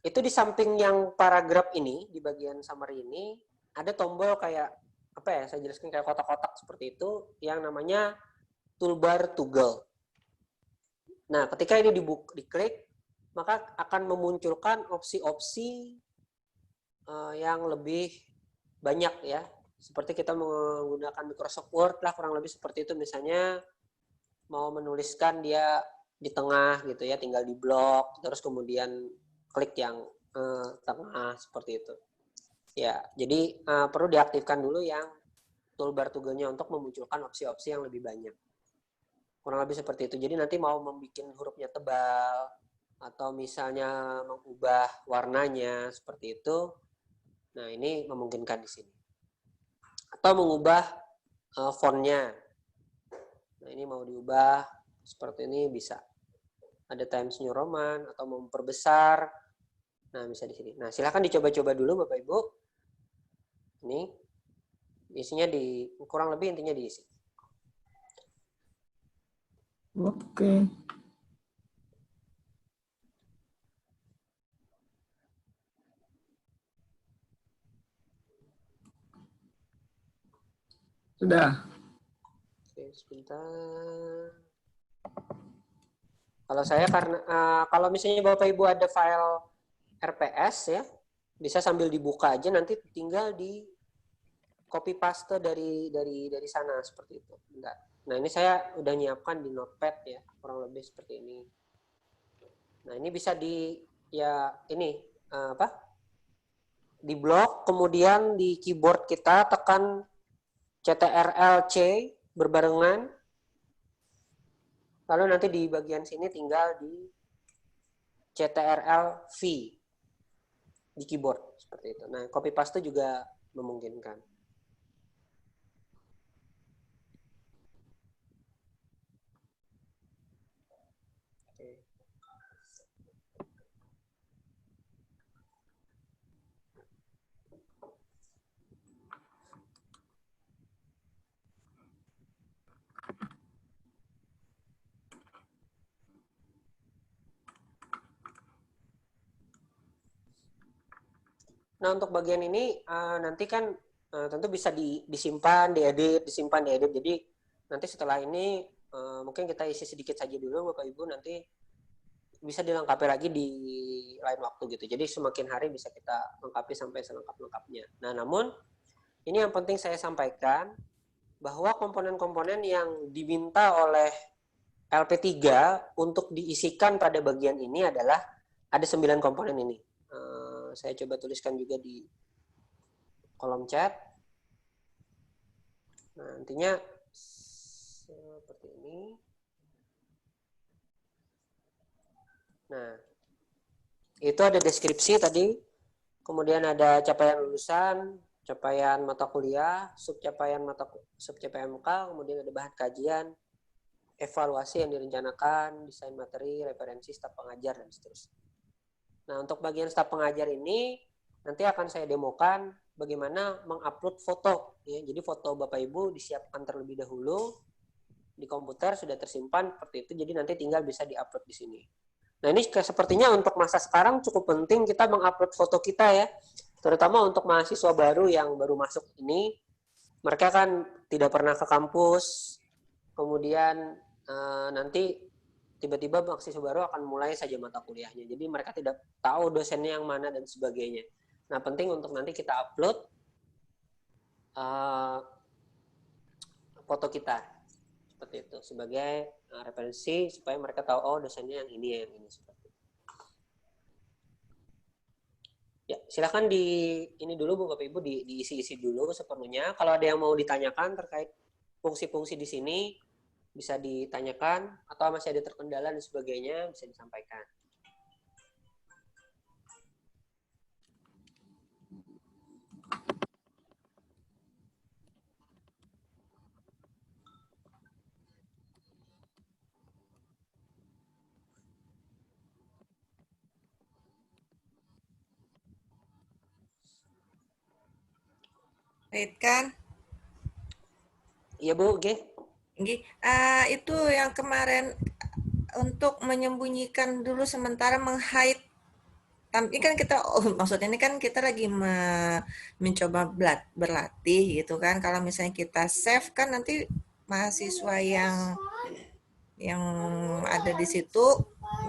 itu di samping yang paragraf ini, di bagian summary ini, ada tombol kayak, apa ya, saya jelaskan kayak kotak-kotak seperti itu, yang namanya toolbar toggle. Nah, ketika ini diklik, maka akan memunculkan opsi-opsi yang lebih banyak ya. Seperti kita menggunakan Microsoft Word lah, kurang lebih seperti itu. Misalnya mau menuliskan dia di tengah gitu ya, tinggal di blok, terus kemudian klik yang tengah seperti itu. Ya, jadi perlu diaktifkan dulu yang toolbar toggle-nya untuk memunculkan opsi-opsi yang lebih banyak. Kurang lebih seperti itu. Jadi nanti mau membuat hurufnya tebal atau misalnya mengubah warnanya seperti itu. Nah, ini memungkinkan di sini. Atau mengubah fontnya. Nah, ini mau diubah seperti ini bisa. ada Times New Roman atau mau memperbesar. Nah, bisa di sini. Nah, silakan dicoba-coba dulu Bapak Ibu. Ini isinya kurang lebih intinya diisi. Oke. Sudah. Oke, sebentar. Kalau saya karena kalau misalnya Bapak Ibu ada file RPS ya, bisa sambil dibuka aja, nanti tinggal di copy paste dari sana seperti itu. Bentar. Nah, ini saya udah nyiapkan di Notepad ya, kurang lebih seperti ini. Nah, ini bisa di blok, kemudian di keyboard kita tekan CTRL-C berbarengan. Lalu nanti di bagian sini tinggal di CTRL-V di keyboard seperti itu. Nah, copy paste juga memungkinkan. Nah, untuk bagian ini nanti kan tentu bisa disimpan, disimpan, diedit. Jadi nanti setelah ini mungkin kita isi sedikit saja dulu Bapak Ibu, nanti bisa dilengkapi lagi di lain waktu gitu. Jadi semakin hari bisa kita lengkapi sampai selengkap-lengkapnya. Nah, namun ini yang penting saya sampaikan bahwa komponen-komponen yang diminta oleh LP3 untuk diisikan pada bagian ini adalah ada 9 komponen ini. Saya coba tuliskan juga di kolom chat. Nah, nantinya seperti ini. Nah, itu ada deskripsi tadi, kemudian ada capaian lulusan, capaian mata kuliah, subcapaian MK, kemudian ada bahan kajian, evaluasi yang direncanakan, desain materi, referensi staf pengajar, dan seterusnya. Nah, untuk bagian staf pengajar ini nanti akan saya demokan bagaimana mengupload foto. Ya. Jadi foto Bapak Ibu disiapkan terlebih dahulu di komputer, sudah tersimpan seperti itu. Jadi nanti tinggal bisa diupload di sini. Nah, ini sepertinya untuk masa sekarang cukup penting kita mengupload foto kita ya. Terutama untuk mahasiswa baru yang baru masuk ini. Mereka kan tidak pernah ke kampus. Kemudian nanti tiba-tiba mahasiswa baru akan mulai saja mata kuliahnya. Jadi mereka tidak tahu dosennya yang mana dan sebagainya. Nah, penting untuk nanti kita upload foto kita. Seperti itu. Sebagai referensi supaya mereka tahu, oh dosennya yang ini, yang ini. Seperti itu. Ya, silakan ini dulu Bapak Ibu diisi-isi dulu sepenuhnya. Kalau ada yang mau ditanyakan terkait fungsi-fungsi di sini, bisa ditanyakan, atau masih ada terkendala dan sebagainya, bisa disampaikan. Wait kan? Iya Bu, oke. Itu yang kemarin untuk menyembunyikan dulu sementara meng-hide. Tapi kan kita, maksudnya ini kan kita lagi mencoba berlatih gitu kan. Kalau misalnya kita save kan nanti mahasiswa yang ada di situ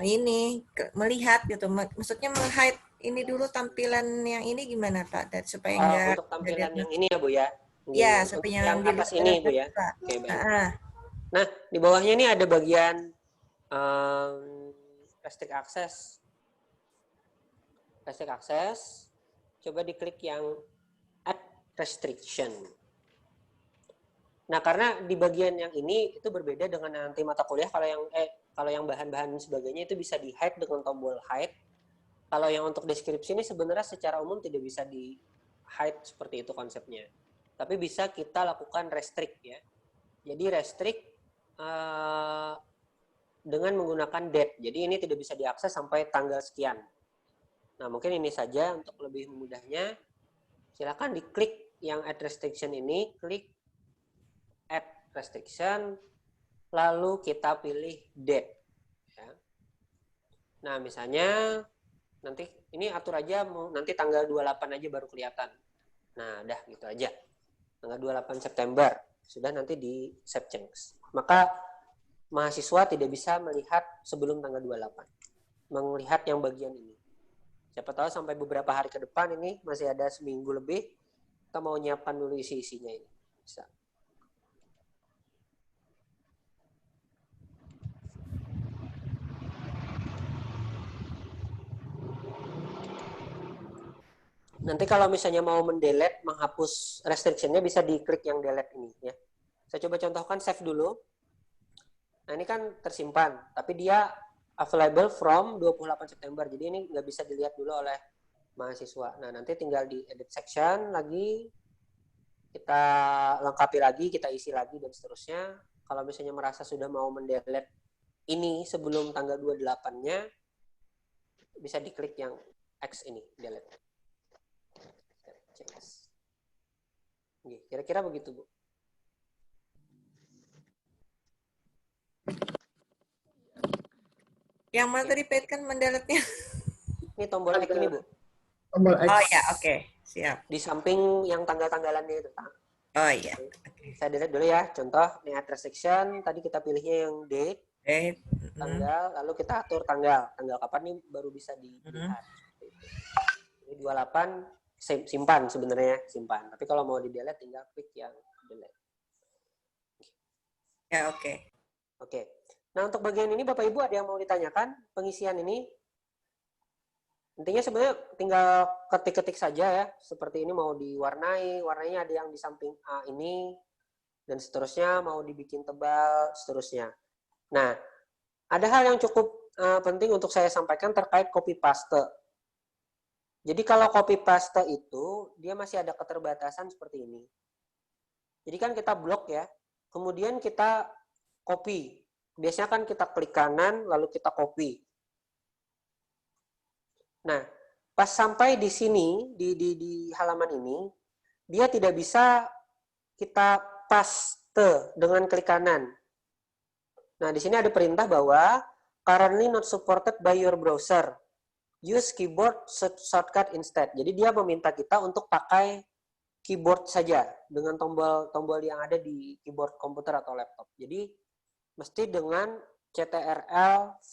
ini melihat gitu. Maksudnya meng-hide ini dulu tampilan yang ini gimana Pak? Supaya enggak untuk tampilan yang ini ya Bu ya. Ya, supaya yang atas ini Bu ya. Oke, baik. Nah, di bawahnya ini ada bagian restrict access. Restrict access. Coba diklik yang add restriction. Nah, karena di bagian yang ini itu berbeda dengan nanti mata kuliah. Kalau yang bahan-bahan sebagainya itu bisa di hide dengan tombol hide. Kalau yang untuk deskripsi ini sebenarnya secara umum tidak bisa di hide seperti itu konsepnya. Tapi bisa kita lakukan restrict ya. Jadi restrict dengan menggunakan date. Jadi ini tidak bisa diakses sampai tanggal sekian. Nah, mungkin ini saja untuk lebih mudahnya. Silakan diklik yang add restriction ini, klik add restriction, lalu kita pilih date. Ya. Nah, misalnya nanti ini atur aja, nanti tanggal 28 aja baru kelihatan. Nah, udah gitu aja. Tanggal 28 September. Sudah nanti di save change. Maka mahasiswa tidak bisa melihat sebelum tanggal 28. Melihat yang bagian ini. Siapa tahu sampai beberapa hari ke depan ini masih ada seminggu lebih, kita mau nyiapkan dulu isi-isinya ini. Bisa. Nanti kalau misalnya mau mendelete, menghapus restriction-nya bisa diklik yang delete ini ya. Saya coba contohkan save dulu. Nah, ini kan tersimpan, tapi dia available from 28 September. Jadi ini nggak bisa dilihat dulu oleh mahasiswa. Nah, nanti tinggal di edit section lagi, kita lengkapi lagi, kita isi lagi, dan seterusnya. Kalau misalnya merasa sudah mau mendelete ini sebelum tanggal 28-nya, bisa diklik yang X ini, delete. Kira-kira begitu, Bu. Yang mana tadi Pet kan mendelete-nya? Ini tombol X ini, Bu. Tombol X. Oh ya, oke. Siap. Di samping yang tanggal-tanggalannya itu. Oh iya. Saya delete dulu ya. Contoh, ini add restriction. Tadi kita pilihnya yang date, tanggal, lalu kita atur tanggal. Tanggal kapan nih baru bisa dilihat. Ini 28, simpan sebenarnya, simpan. Tapi kalau mau di-delete tinggal klik yang delete. Ya, oke. Oke. Nah, untuk bagian ini Bapak Ibu ada yang mau ditanyakan? Pengisian ini intinya sebenarnya tinggal ketik-ketik saja ya. Seperti ini mau diwarnai, warnanya ada yang di samping A ini, dan seterusnya mau dibikin tebal, seterusnya. Nah, ada hal yang cukup penting untuk saya sampaikan terkait copy paste. Jadi kalau copy paste itu, dia masih ada keterbatasan seperti ini. Jadi kan kita blok ya, kemudian kita copy. Biasanya kan kita klik kanan, lalu kita copy. Nah, pas sampai di sini, di halaman ini, dia tidak bisa kita paste dengan klik kanan. Nah, di sini ada perintah bahwa currently not supported by your browser. Use keyboard shortcut instead. Jadi dia meminta kita untuk pakai keyboard saja dengan tombol-tombol yang ada di keyboard komputer atau laptop. Jadi mesti dengan CTRL-V.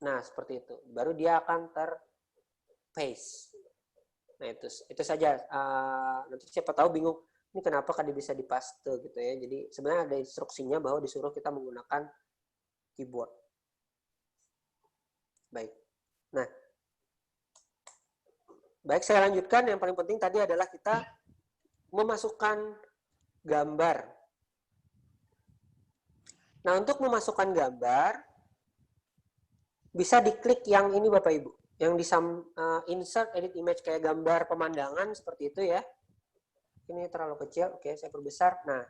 Nah, seperti itu. Baru dia akan terpaste. Nah, itu saja. Nanti siapa tahu bingung, ini kenapa kan bisa dipaste gitu ya. Jadi sebenarnya ada instruksinya bahwa disuruh kita menggunakan keyboard. Baik. Nah, baik, saya lanjutkan. Yang paling penting tadi adalah kita memasukkan gambar. Nah, untuk memasukkan gambar, bisa diklik yang ini Bapak Ibu. Yang di insert edit image, kayak gambar pemandangan seperti itu ya. Ini terlalu kecil, oke saya perbesar. Nah,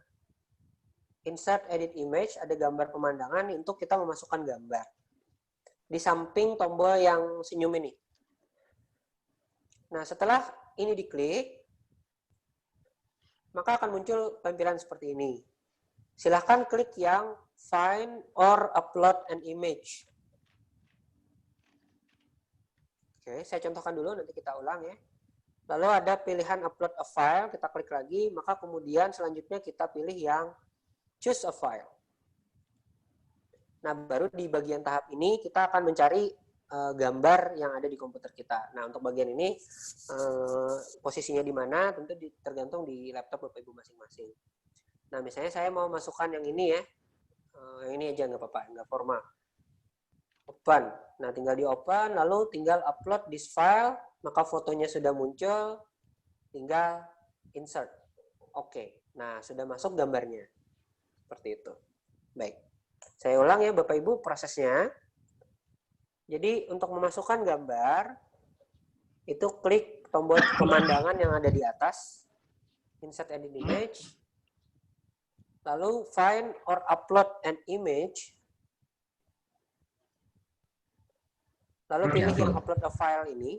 insert edit image, ada gambar pemandangan untuk kita memasukkan gambar. Di samping tombol yang senyum ini. Nah, setelah ini diklik, maka akan muncul tampilan seperti ini. Silahkan klik yang Find or Upload an Image. Oke, saya contohkan dulu, nanti kita ulang ya. Lalu ada pilihan Upload a File, kita klik lagi, maka kemudian selanjutnya kita pilih yang Choose a File. Nah, baru di bagian tahap ini kita akan mencari gambar yang ada di komputer kita. Nah, untuk bagian ini posisinya di mana tentu tergantung di laptop Bapak Ibu masing-masing. Nah, misalnya saya mau masukkan yang ini ya. Yang ini aja nggak apa-apa, nggak formal. Open. Nah, tinggal di open, lalu tinggal upload this file, maka fotonya sudah muncul, tinggal insert. Oke. Nah, sudah masuk gambarnya. Seperti itu. Baik. Saya ulang ya Bapak Ibu prosesnya. Jadi untuk memasukkan gambar, itu klik tombol pemandangan yang ada di atas, insert edit image, lalu find or upload an image, Lalu pilih yang upload a file ini.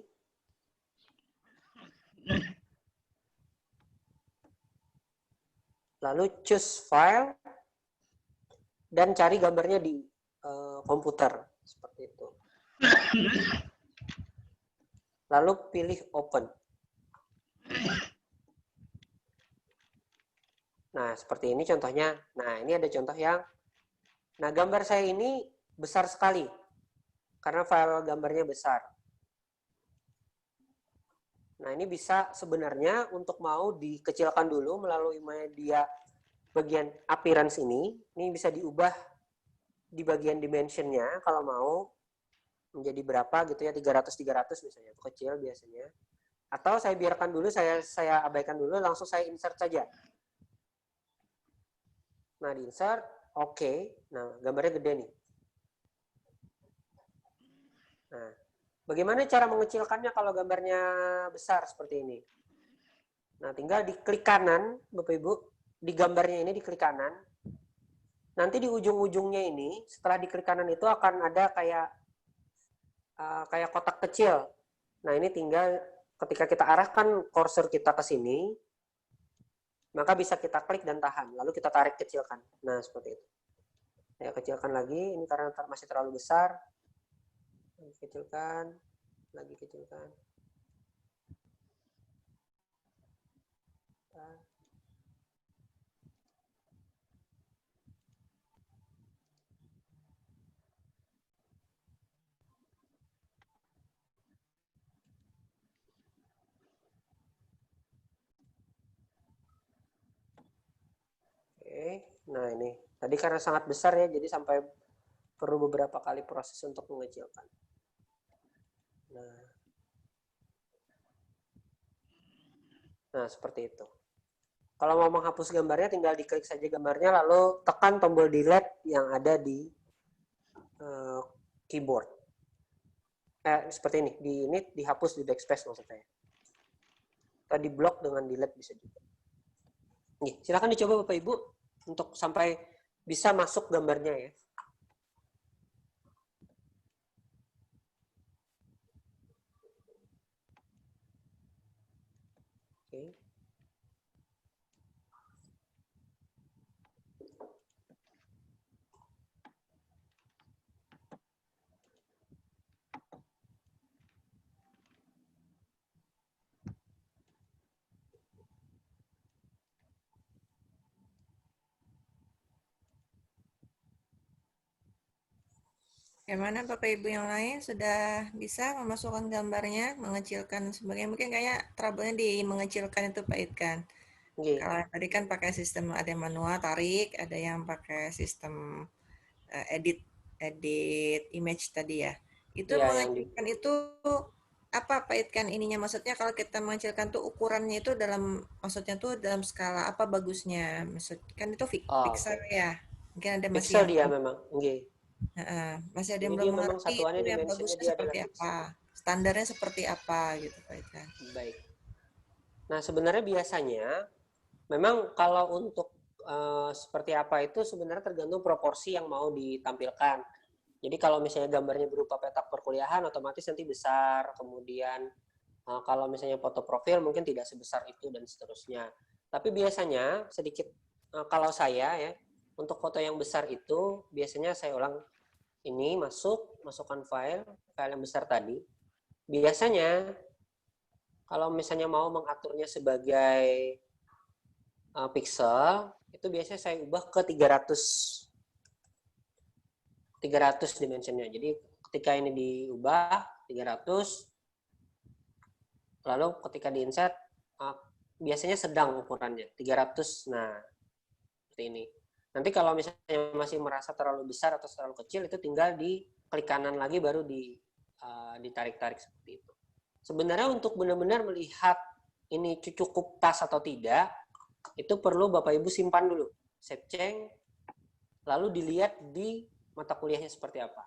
Lalu choose file dan cari gambarnya di komputer seperti itu. Lalu pilih open. Nah, seperti ini contohnya. Nah, ini ada contoh yang gambar saya ini besar sekali karena file gambarnya besar. Nah, ini bisa sebenarnya untuk mau dikecilkan dulu melalui media bagian appearance ini bisa diubah di bagian dimensionnya kalau mau menjadi berapa gitu ya, 300 misalnya, itu kecil biasanya. Atau saya biarkan dulu, saya abaikan dulu, langsung saya insert saja. Nah, di insert, oke. Nah, gambarnya gede nih. Nah, bagaimana cara mengecilkannya kalau gambarnya besar seperti ini? Nah, tinggal diklik kanan, Bapak Ibu, di gambarnya ini diklik kanan. Nanti di ujung-ujungnya ini, setelah diklik kanan itu akan ada kayak kotak kecil. Nah, ini tinggal ketika kita arahkan kursor kita ke sini, maka bisa kita klik dan tahan. Lalu kita tarik kecilkan. Nah, seperti itu. Saya kecilkan lagi, ini karena masih terlalu besar. Kecilkan, lagi kecilkan. Oke, nah ini. Tadi karena sangat besar ya, jadi sampai perlu beberapa kali proses untuk mengecilkan. Nah, seperti itu. Kalau mau menghapus gambarnya, tinggal diklik saja gambarnya, lalu tekan tombol delete yang ada di keyboard. Seperti ini. Ini dihapus di backspace maksudnya. Atau di block dengan delete bisa juga. Nih, silakan dicoba Bapak Ibu untuk sampai bisa masuk gambarnya ya. Oke. Bagaimana Bapak Ibu yang lain sudah bisa memasukkan gambarnya, mengecilkan sebagainya? Mungkin kayak trouble-nya di mengecilkan itu Pak Idkan. Kalau tadi kan pakai sistem ada yang manual tarik, ada yang pakai sistem edit image tadi ya. Itu mengecilkan itu apa Pak Idkan ininya? Maksudnya kalau kita mengecilkan tuh ukurannya itu maksudnya tuh dalam skala apa bagusnya? Maksud kan itu pixel ya. Mungkin ada masih pixel dia memang. Masih ada yang belum mengerti itu yang bagusnya seperti apa, standarnya seperti apa gitu Pak Idkan. Baik. Nah, sebenarnya biasanya memang kalau untuk seperti apa itu sebenarnya tergantung proporsi yang mau ditampilkan. Jadi kalau misalnya gambarnya berupa petak perkuliahan otomatis nanti besar, kemudian kalau misalnya foto profil mungkin tidak sebesar itu dan seterusnya. Tapi biasanya sedikit kalau saya ya, untuk foto yang besar itu biasanya saya ulang ini masukkan file yang besar tadi. Biasanya kalau misalnya mau mengaturnya sebagai pixel, itu biasanya saya ubah ke 300 dimensionnya. Jadi ketika ini diubah 300, lalu ketika di-insert biasanya sedang ukurannya 300. Nah, seperti ini. Nanti kalau misalnya masih merasa terlalu besar atau terlalu kecil, itu tinggal diklik kanan lagi baru ditarik-tarik seperti itu. Sebenarnya untuk benar-benar melihat ini cukup pas atau tidak, itu perlu Bapak Ibu simpan dulu, save change, lalu dilihat di mata kuliahnya seperti apa.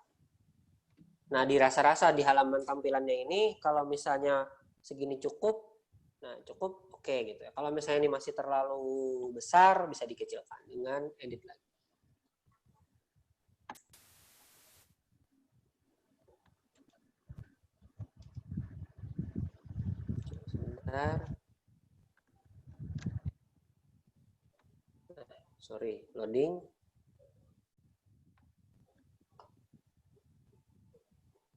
Nah, dirasa-rasa di halaman tampilannya ini, kalau misalnya segini cukup, nah cukup, oke gitu ya. Kalau misalnya ini masih terlalu besar, bisa dikecilkan dengan edit lagi. Sorry, loading.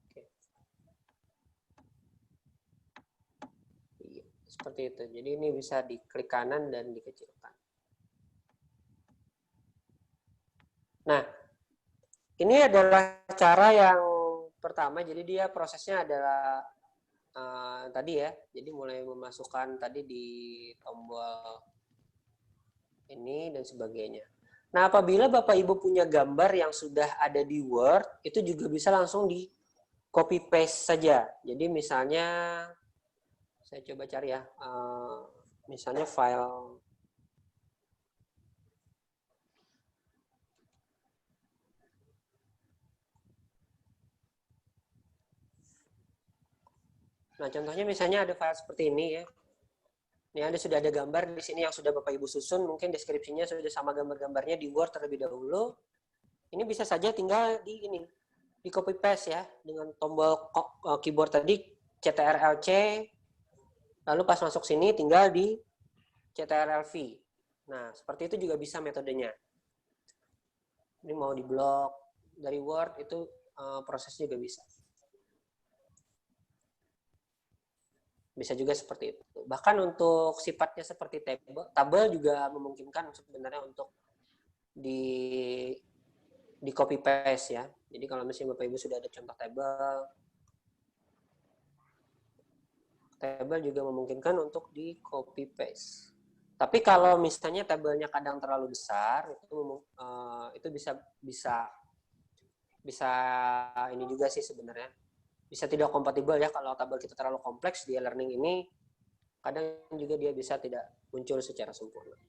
Oke. Iya, seperti itu. Jadi ini bisa diklik kanan dan dikecilkan. Nah, ini adalah cara yang pertama. Jadi dia prosesnya adalah tadi ya. Jadi mulai memasukkan tadi di tombol ini dan sebagainya. Nah, apabila Bapak Ibu punya gambar yang sudah ada di Word, itu juga bisa langsung di copy paste saja. Jadi misalnya, saya coba cari ya, misalnya file Nah, contohnya misalnya ada file seperti ini ya. Ini sudah ada gambar di sini yang sudah Bapak Ibu susun, mungkin deskripsinya sudah sama gambar-gambarnya di Word terlebih dahulu. Ini bisa saja tinggal di copy paste ya, dengan tombol keyboard tadi CTRL-C, lalu pas masuk sini tinggal di CTRL-V. Nah, seperti itu juga bisa metodenya. Ini mau di blok dari Word itu prosesnya juga bisa. Bisa juga seperti itu. Bahkan untuk sifatnya seperti tabel juga memungkinkan sebenarnya untuk di copy paste ya. Jadi kalau misalnya Bapak Ibu sudah ada contoh tabel juga memungkinkan untuk di copy paste. Tapi kalau misalnya tabelnya kadang terlalu besar, itu bisa ini juga sih sebenarnya. Bisa tidak kompatibel ya kalau tabel kita terlalu kompleks di e-learning ini, kadang juga dia bisa tidak muncul secara sempurna.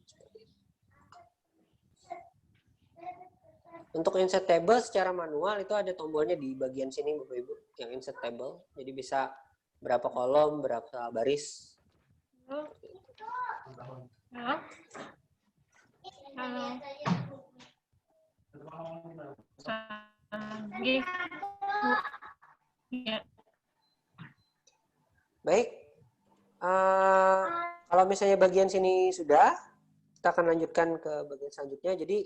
Untuk insert table secara manual itu ada tombolnya di bagian sini Bapak Ibu, yang insert table. Jadi bisa berapa kolom, berapa baris. Ya. Baik, kalau misalnya bagian sini sudah, kita akan lanjutkan ke bagian selanjutnya. Jadi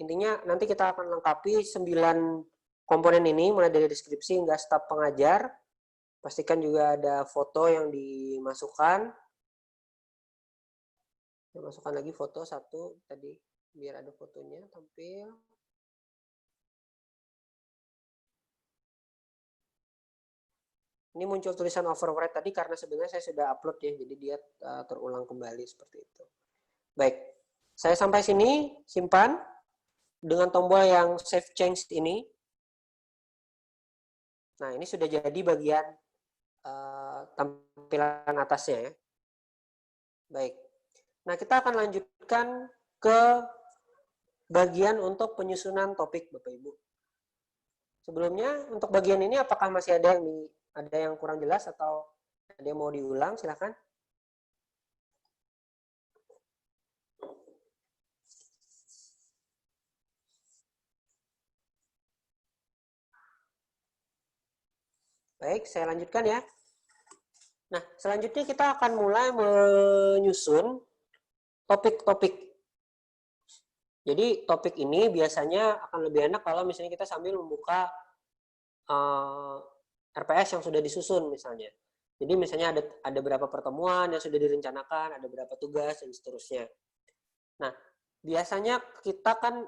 intinya nanti kita akan lengkapi 9 komponen ini, mulai dari deskripsi hingga staf pengajar. Pastikan juga ada foto yang dimasukkan. Saya masukkan lagi foto satu tadi, biar ada fotonya tampil. Ini muncul tulisan overwrite tadi karena sebenarnya saya sudah upload ya, jadi dia terulang kembali seperti itu. Baik, saya sampai sini, simpan dengan tombol yang save change ini. Nah, ini sudah jadi bagian tampilan atasnya ya. Baik, nah kita akan lanjutkan ke bagian untuk penyusunan topik Bapak Ibu. Sebelumnya untuk bagian ini apakah masih ada yang kurang jelas atau ada yang mau diulang? Silakan. Baik, saya lanjutkan ya. Nah, selanjutnya kita akan mulai menyusun topik-topik. Jadi topik ini biasanya akan lebih enak kalau misalnya kita sambil membuka RPS yang sudah disusun misalnya. Jadi misalnya ada berapa pertemuan yang sudah direncanakan, ada berapa tugas dan seterusnya. Nah, biasanya kita kan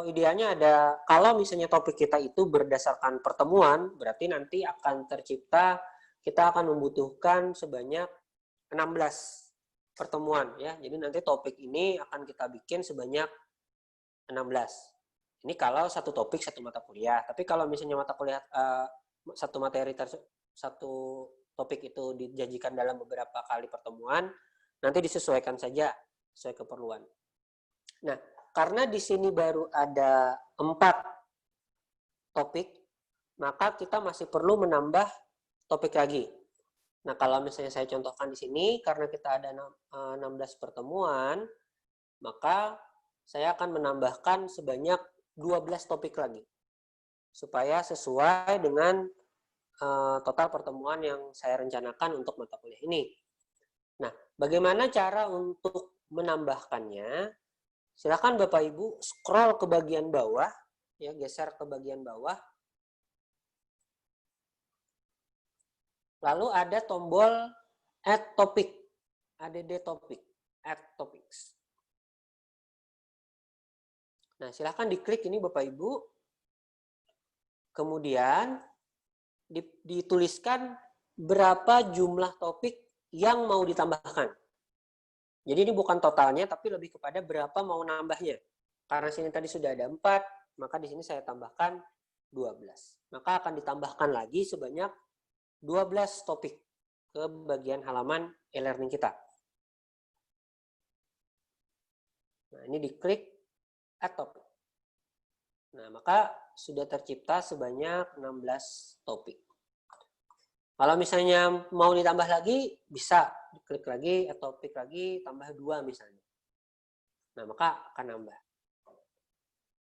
idealnya ada, kalau misalnya topik kita itu berdasarkan pertemuan, berarti nanti akan tercipta, kita akan membutuhkan sebanyak 16 pertemuan ya. Jadi nanti topik ini akan kita bikin sebanyak 16. Ini kalau satu topik satu mata kuliah. Tapi kalau misalnya mata kuliah satu topik itu dijanjikan dalam beberapa kali pertemuan, nanti disesuaikan saja sesuai keperluan. Nah, karena di sini baru ada 4 topik, maka kita masih perlu menambah topik lagi. Nah, kalau misalnya saya contohkan di sini, karena kita ada 16 pertemuan, maka saya akan menambahkan sebanyak 12 topik lagi. Supaya sesuai dengan total pertemuan yang saya rencanakan untuk mata kuliah ini. Bagaimana cara untuk menambahkannya? Silakan Bapak Ibu scroll ke bagian bawah, ya, geser ke bagian bawah. Lalu ada tombol add topic, add topic, add topics. Nah, silakan diklik ini Bapak Ibu. Kemudian dituliskan berapa jumlah topik yang mau ditambahkan. Jadi ini bukan totalnya, tapi lebih kepada berapa mau nambahnya. Karena sini tadi sudah ada 4, maka di sini saya tambahkan 12. Maka akan ditambahkan lagi sebanyak 12 topik ke bagian halaman e-learning kita. Nah, ini diklik add topic. Nah, maka sudah tercipta sebanyak 16 topik. Kalau misalnya mau ditambah lagi, bisa diklik lagi, add topic lagi, tambah 2 misalnya. Nah, maka akan nambah.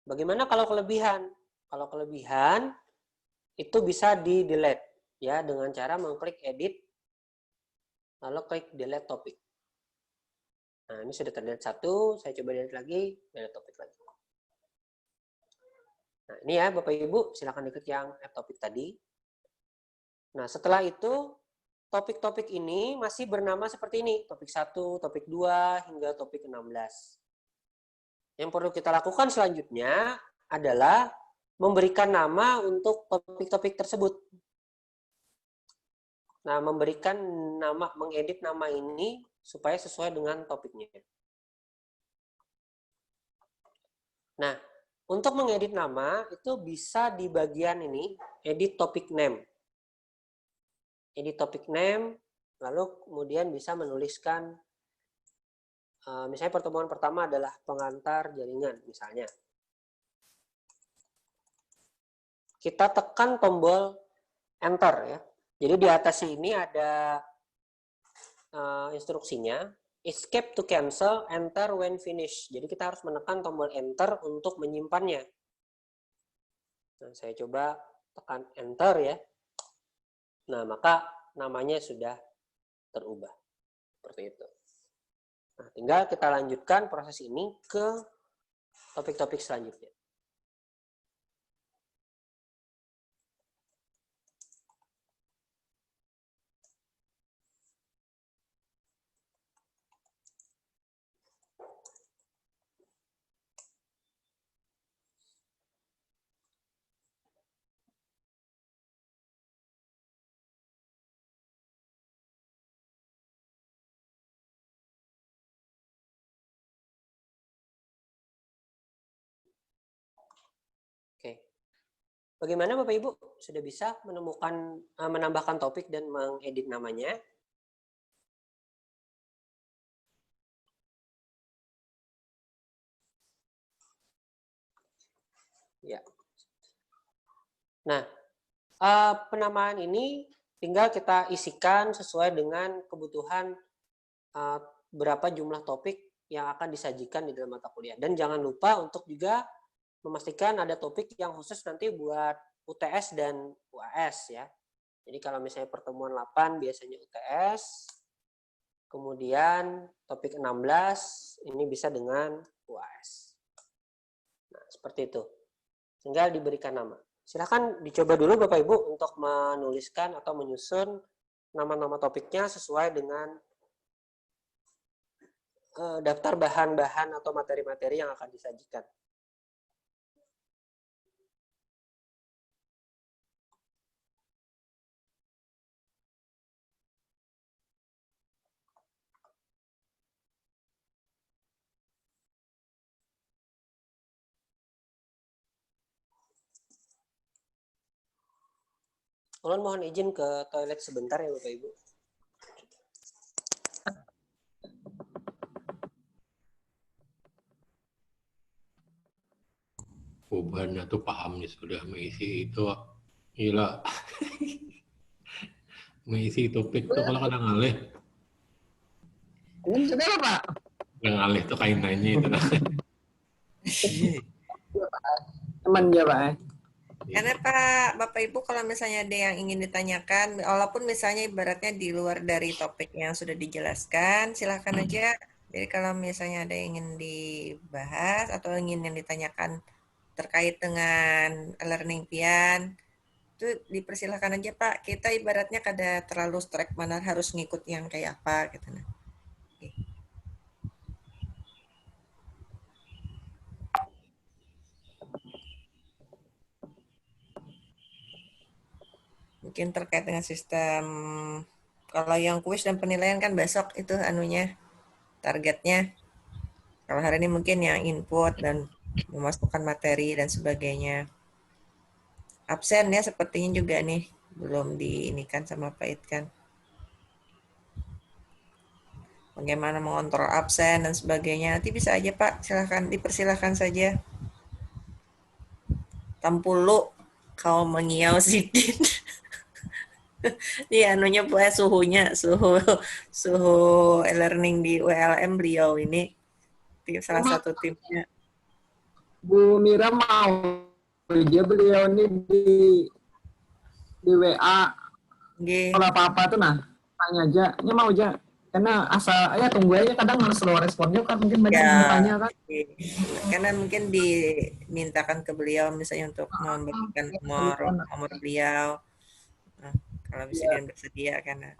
Bagaimana kalau kelebihan? Kalau kelebihan, itu bisa di-delete, ya, dengan cara mengklik edit, lalu klik delete topic. Nah, ini sudah terdelete 1, saya coba delete lagi, delete topic lagi. Nah, ini ya Bapak Ibu, silakan diklik yang add topic tadi. Nah, setelah itu, topik-topik ini masih bernama seperti ini. Topik 1, topik 2, hingga topik 16. Yang perlu kita lakukan selanjutnya adalah memberikan nama untuk topik-topik tersebut. Nah, memberikan nama, mengedit nama ini supaya sesuai dengan topiknya. Nah, untuk mengedit nama, itu bisa di bagian ini, edit topic name. Edit topic name, lalu kemudian bisa menuliskan, misalnya pertemuan pertama adalah pengantar jaringan, misalnya. Kita tekan tombol enter ya. Jadi di atas ini ada instruksinya, escape to cancel, enter when finish. Jadi kita harus menekan tombol enter untuk menyimpannya. Nah, saya coba tekan enter ya. Nah, maka namanya sudah terubah. Seperti itu. Nah, tinggal kita lanjutkan proses ini ke topik-topik selanjutnya. Oke. Bagaimana Bapak Ibu? Sudah bisa menemukan, menambahkan topik dan mengedit namanya? Ya. Nah, penamaan ini tinggal kita isikan sesuai dengan kebutuhan berapa jumlah topik yang akan disajikan di dalam mata kuliah. Dan jangan lupa untuk juga memastikan ada topik yang khusus nanti buat UTS dan UAS ya. Jadi kalau misalnya pertemuan 8 biasanya UTS, kemudian topik 16 ini bisa dengan UAS. Nah, seperti itu. Tinggal diberikan nama. Silakan dicoba dulu Bapak Ibu untuk menuliskan atau menyusun nama-nama topiknya sesuai dengan daftar bahan-bahan atau materi-materi yang akan disajikan. Ulun mohon izin ke toilet sebentar ya Bapak Ibu. Bubannya tuh pahamnya sudah mengisi itu gila. Mengisi topik tuh kalau kadang ngalih. Ini sudah Pak. Yang ngalih tuh kainannya itu. Teman dia Pak. Karena Pak, Bapak Ibu kalau misalnya ada yang ingin ditanyakan, walaupun misalnya ibaratnya di luar dari topik yang sudah dijelaskan, silahkan aja. Jadi kalau misalnya ada yang ingin dibahas atau ingin yang ditanyakan terkait dengan learning pian, itu dipersilahkan aja Pak. Kita ibaratnya kada terlalu strike mana harus ngikut yang kayak apa gitu. Nah. Oke. Mungkin terkait dengan sistem, kalau yang kuis dan penilaian kan besok itu anunya, targetnya. Kalau hari ini mungkin yang input dan memasukkan materi dan sebagainya. Absen ya sepertinya juga nih, belum diinikan sama Pak Itkan. Bagaimana mengontrol absen dan sebagainya. Nanti bisa aja Pak, silahkan, dipersilahkan saja. Tampulu kau mengiau sidin. Iya, anunya suhunya, suhu e-learning di ULM beliau ini salah satu timnya. Bu Mira mau dia beliau ini di WA. Kalau apa-apa tuh nah tanya aja, ini mau aja. Karena asal ya tunggu aja, kadang harus slow responnya kan mungkin banyak yang tanya kan. Karena mungkin dimintakan ke beliau misalnya untuk memberikan nomor beliau. Nah, kalau misalnya bersedia karena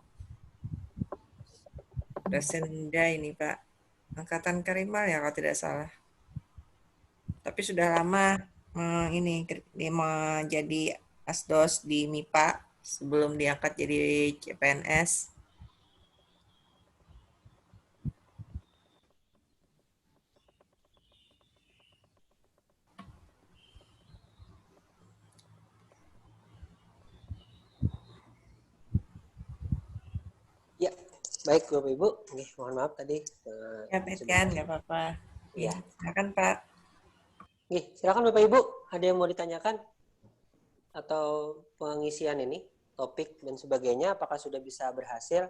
Resenda ini Pak, angkatan Karimal ya kalau tidak salah. Tapi sudah lama ini dia mau jadi asdos di MIPA sebelum diangkat jadi CPNS. Ya, baik Bapak Ibu. Mohon maaf tadi. Ya, Kan, nggak apa-apa. Ya, silakan Pak. Silakan Bapak Ibu. Ada yang mau ditanyakan atau pengisian ini, topik dan sebagainya, apakah sudah bisa berhasil?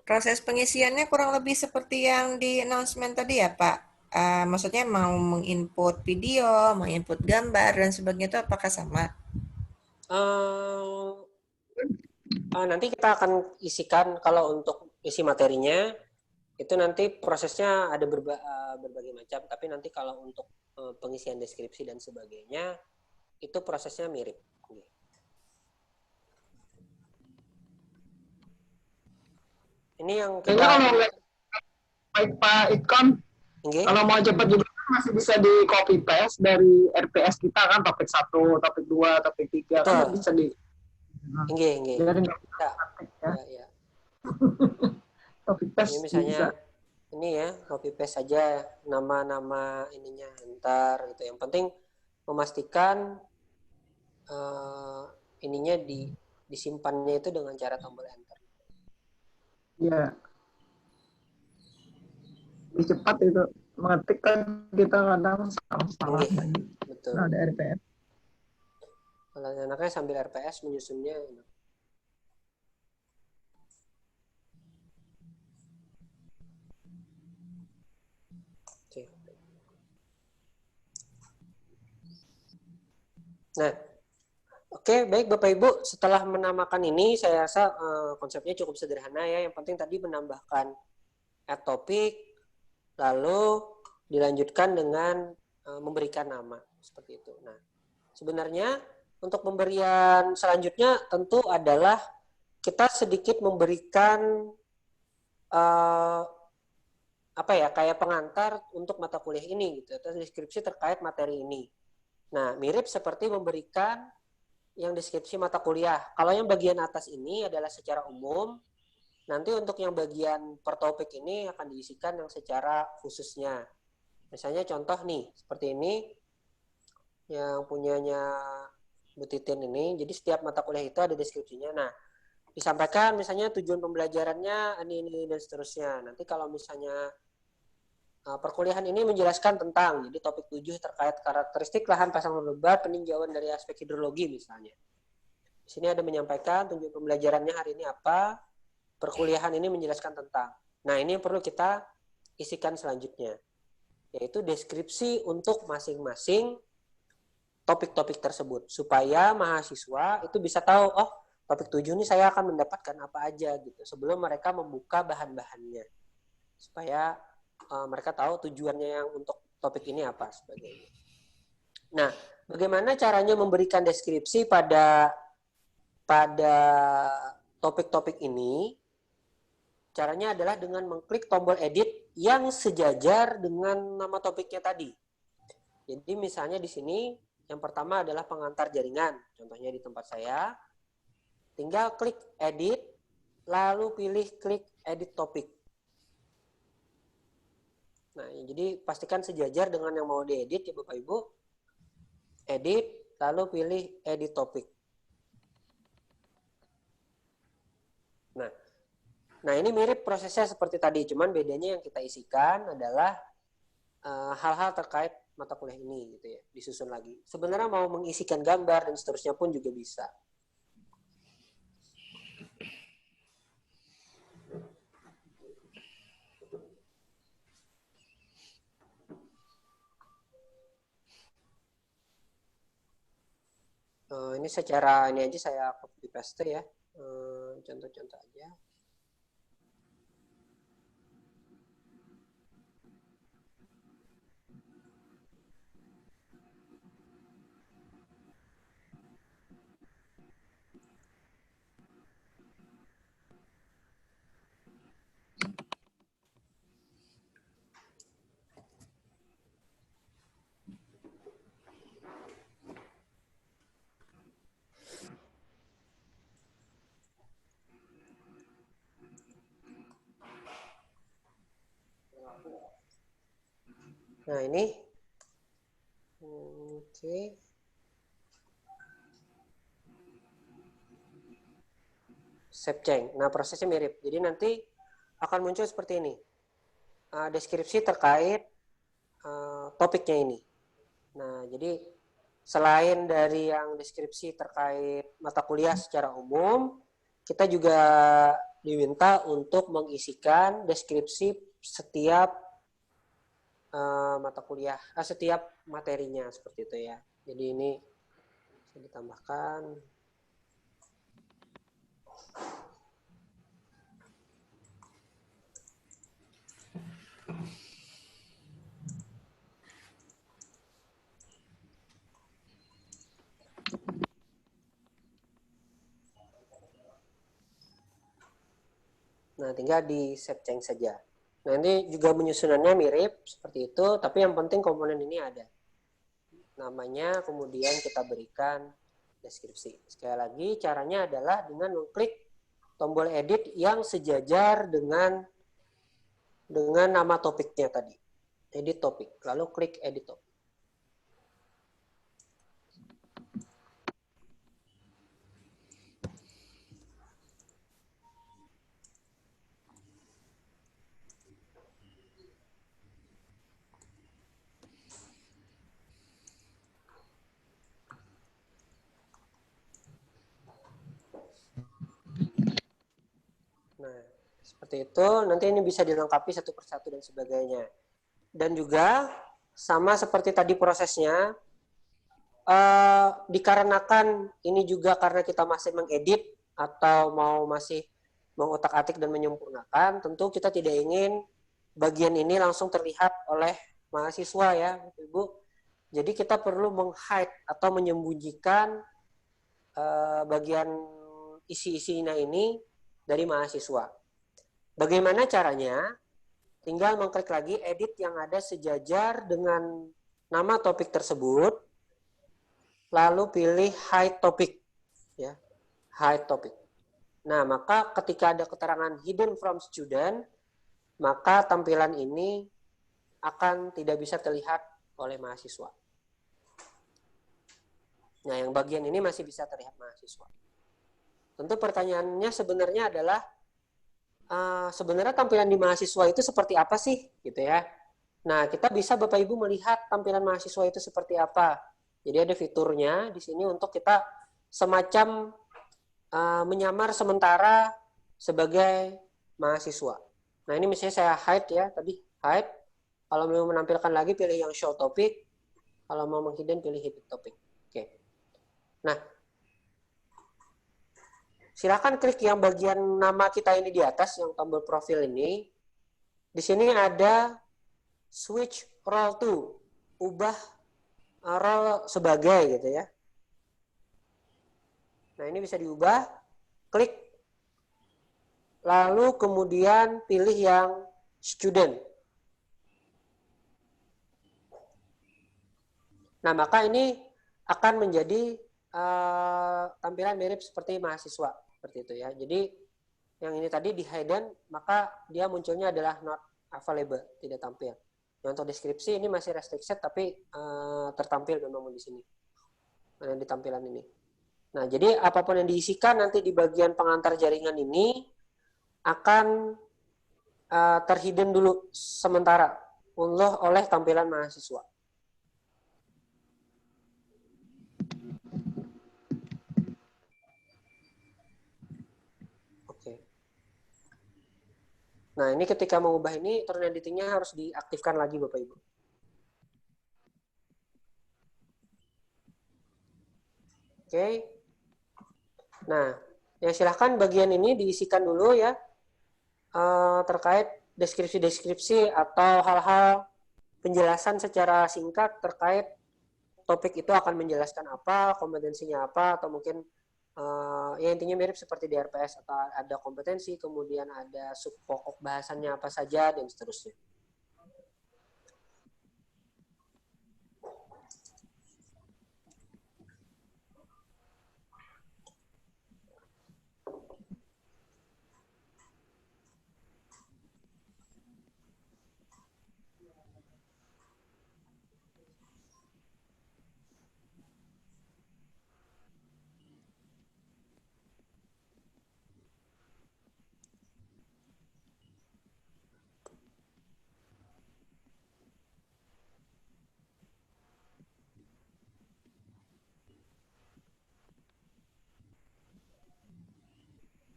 Proses pengisiannya kurang lebih seperti yang di announcement tadi ya Pak. Maksudnya mau menginput video, menginput gambar dan sebagainya itu apakah sama? Nanti kita akan isikan kalau untuk isi materinya itu nanti prosesnya ada berbagai macam. Tapi nanti kalau untuk pengisian deskripsi dan sebagainya itu prosesnya mirip. Ini yang kita. Kalau baik Pak Itkon, kalau mau cepat juga masih bisa di copy paste dari RPS kita kan, topik 1, topik 2, topik 3 kan bisa di. Ya. Copy paste ini misalnya bisa. Ini ya copy paste saja nama-nama ininya ntar gitu. Yang penting memastikan ininya disimpannya itu dengan cara tombol enter. Iya. Lebih cepat itu. Mengetik kan kita kadang salah lagi. Betul. Nah, ada RPS. Kalau anaknya sambil RPS menyusunnya. Nah, oke, baik Bapak Ibu, setelah menamakan ini saya rasa konsepnya cukup sederhana ya. Yang penting tadi menambahkan add topik, lalu dilanjutkan dengan memberikan nama seperti itu. Nah, sebenarnya untuk pemberian selanjutnya tentu adalah kita sedikit memberikan kayak pengantar untuk mata kuliah ini gitu, atau deskripsi terkait materi ini. Nah, mirip seperti memberikan yang deskripsi mata kuliah. Kalau yang bagian atas ini adalah secara umum, nanti untuk yang bagian per topik ini akan diisikan yang secara khususnya. Misalnya contoh nih, seperti ini, yang punyanya Bu Titin ini, jadi setiap mata kuliah itu ada deskripsinya. Nah, disampaikan misalnya tujuan pembelajarannya, ini, dan seterusnya. Nanti kalau misalnya perkuliahan ini menjelaskan tentang, jadi topik 7 terkait karakteristik lahan pasang lebat, peninjauan dari aspek hidrologi misalnya. Di sini ada menyampaikan tujuan pembelajarannya hari ini apa, perkuliahan ini menjelaskan tentang. Nah, ini yang perlu kita isikan selanjutnya, yaitu deskripsi untuk masing-masing topik-topik tersebut, supaya mahasiswa itu bisa tahu, oh topik 7 ini saya akan mendapatkan apa aja gitu, sebelum mereka membuka bahan-bahannya, supaya mereka tahu tujuannya yang untuk topik ini apa sebagainya. Nah, bagaimana caranya memberikan deskripsi pada topik-topik ini? Caranya adalah dengan mengklik tombol edit yang sejajar dengan nama topiknya tadi. Jadi misalnya di sini yang pertama adalah pengantar jaringan, contohnya di tempat saya. Tinggal klik edit, lalu pilih klik edit topik. Nah, jadi pastikan sejajar dengan yang mau diedit ya Bapak Ibu. Edit, lalu pilih edit topik. Nah, ini mirip prosesnya seperti tadi, cuman bedanya yang kita isikan adalah hal-hal terkait mata kuliah ini gitu ya, disusun lagi. Sebenarnya mau mengisikan gambar dan seterusnya pun juga bisa. Ini secara ini aja saya copy paste ya, contoh-contoh aja. Nah, ini. Oke. Save change. Nah, prosesnya mirip. Jadi nanti akan muncul seperti ini. Deskripsi terkait topiknya ini. Nah, jadi selain dari yang deskripsi terkait mata kuliah secara umum, kita juga diminta untuk mengisikan deskripsi setiap mata kuliah, setiap materinya seperti itu ya. Jadi ini bisa ditambahkan. Nah, tinggal di save change saja. Nanti juga penyusunannya mirip seperti itu, tapi yang penting komponen ini ada. Namanya kemudian kita berikan deskripsi. Sekali lagi, caranya adalah dengan mengklik tombol edit yang sejajar dengan nama topiknya tadi. Edit topik. Lalu klik edit topik. Nah, seperti itu. Nanti ini bisa dilengkapi satu persatu dan sebagainya. Dan juga sama seperti tadi prosesnya, dikarenakan ini juga karena kita masih mengedit atau masih mengotak-atik dan menyempurnakan, tentu kita tidak ingin bagian ini langsung terlihat oleh mahasiswa ya, Ibu. Jadi kita perlu meng-hide atau menyembunyikan bagian isi-isinya ini dari mahasiswa. Bagaimana caranya? Tinggal mengklik lagi edit yang ada sejajar dengan nama topik tersebut, lalu pilih hide topic, ya, hide topic. Nah, maka ketika ada keterangan hidden from student, maka tampilan ini akan tidak bisa terlihat oleh mahasiswa. Nah, yang bagian ini masih bisa terlihat mahasiswa. Tentu pertanyaannya sebenarnya adalah sebenarnya tampilan di mahasiswa itu seperti apa sih, gitu ya. Nah, kita bisa Bapak Ibu melihat tampilan mahasiswa itu seperti apa. Jadi ada fiturnya di sini untuk kita semacam menyamar sementara sebagai mahasiswa. Nah, ini misalnya saya hide ya tadi hide. Kalau mau menampilkan lagi, pilih yang show topic. Kalau mau menghidden, pilih hidden topic. Oke. Nah, silakan klik yang bagian nama kita ini di atas, yang tombol profil ini. Di sini ada switch role to, ubah role sebagai gitu ya. Nah, ini bisa diubah, klik, lalu kemudian pilih yang student. Nah, maka ini akan menjadi tampilan mirip seperti mahasiswa, seperti itu ya. Jadi, yang ini tadi di hidden, maka dia munculnya adalah not available, tidak tampil. Yang untuk deskripsi ini masih restricted, tapi tertampil memang di sini, di tampilan ini. Nah, jadi apapun yang diisikan nanti di bagian pengantar jaringan ini akan terhidden dulu sementara oleh tampilan mahasiswa. Nah, ini ketika mengubah ini, turn editing-nya harus diaktifkan lagi, Bapak Ibu. Oke. Nah, ya silahkan bagian ini diisikan dulu ya, terkait deskripsi-deskripsi atau hal-hal penjelasan secara singkat terkait topik itu akan menjelaskan apa, kompetensinya apa, atau mungkin ya intinya mirip seperti di RPS, atau ada kompetensi, kemudian ada sub pokok bahasannya apa saja, dan seterusnya.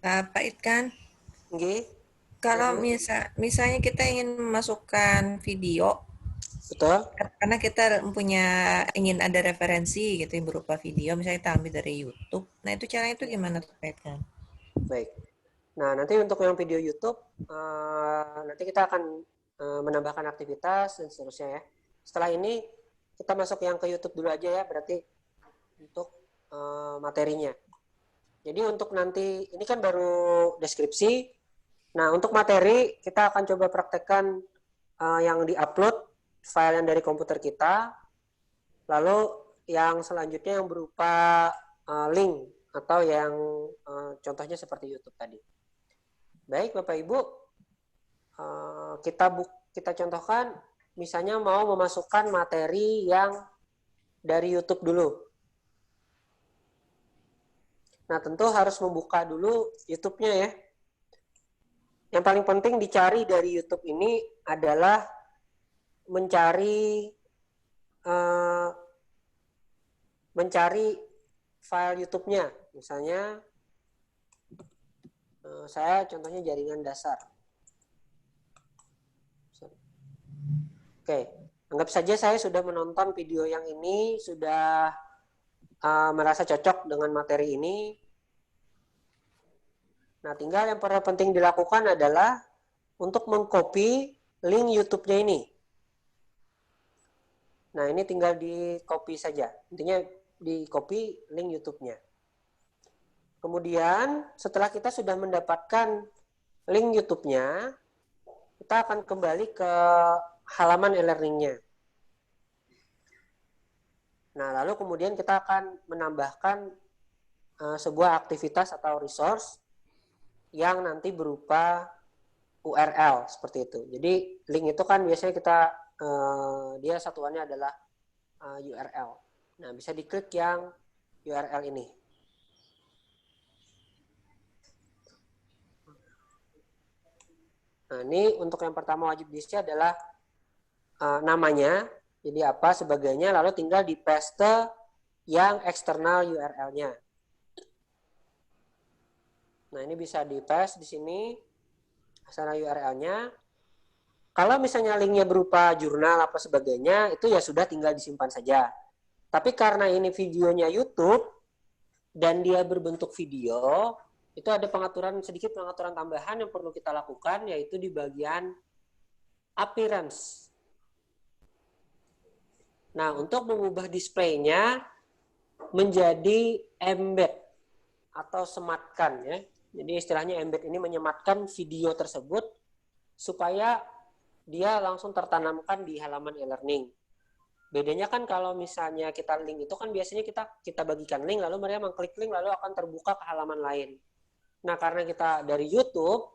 Pak Itkan, Oke. kalau misalnya kita ingin memasukkan video, betul, karena kita ingin ada referensi gitu yang berupa video, misalnya kita ambil dari YouTube. Nah, itu caranya itu gimana Pak Itkan? Baik. Nah, nanti untuk yang video YouTube, nanti kita akan menambahkan aktivitas dan seterusnya ya. Setelah ini, kita masuk yang ke YouTube dulu aja ya, berarti untuk materinya. Jadi untuk nanti, ini kan baru deskripsi. Nah, untuk materi, kita akan coba praktekkan yang di-upload, file yang dari komputer kita. Lalu yang selanjutnya yang berupa link, atau yang contohnya seperti YouTube tadi. Baik, Bapak Ibu, kita contohkan, misalnya mau memasukkan materi yang dari YouTube dulu. Nah, tentu harus membuka dulu YouTube-nya ya. Yang paling penting dicari dari YouTube ini adalah mencari file YouTube-nya. Misalnya, saya contohnya jaringan dasar. Oke, anggap saja saya sudah menonton video yang ini, sudah merasa cocok dengan materi ini. Nah, tinggal yang perlu penting dilakukan adalah untuk mengcopy link YouTube-nya ini. Nah, ini tinggal di-copy saja. Intinya di-copy link YouTube-nya. Kemudian, setelah kita sudah mendapatkan link YouTube-nya, kita akan kembali ke halaman e-learning-nya. Nah, lalu kemudian kita akan menambahkan sebuah aktivitas atau resource yang nanti berupa URL seperti itu. Jadi link itu kan biasanya dia satuannya adalah URL. Nah, bisa diklik yang URL ini. Nah, ini untuk yang pertama wajib diisi adalah namanya, jadi apa sebagainya, lalu tinggal di paste yang eksternal URL-nya. Nah, ini bisa di paste di sini, eksternal URL-nya. Kalau misalnya linknya berupa jurnal apa sebagainya, itu ya sudah tinggal disimpan saja. Tapi karena ini videonya YouTube dan dia berbentuk video, itu ada sedikit pengaturan tambahan yang perlu kita lakukan, yaitu di bagian appearance. Nah, untuk mengubah displaynya menjadi embed atau sematkan ya. Jadi istilahnya embed ini menyematkan video tersebut supaya dia langsung tertanamkan di halaman e-learning. Bedanya kan kalau misalnya kita link itu kan biasanya kita bagikan link lalu mereka mengklik link lalu akan terbuka ke halaman lain. Nah, karena kita dari YouTube,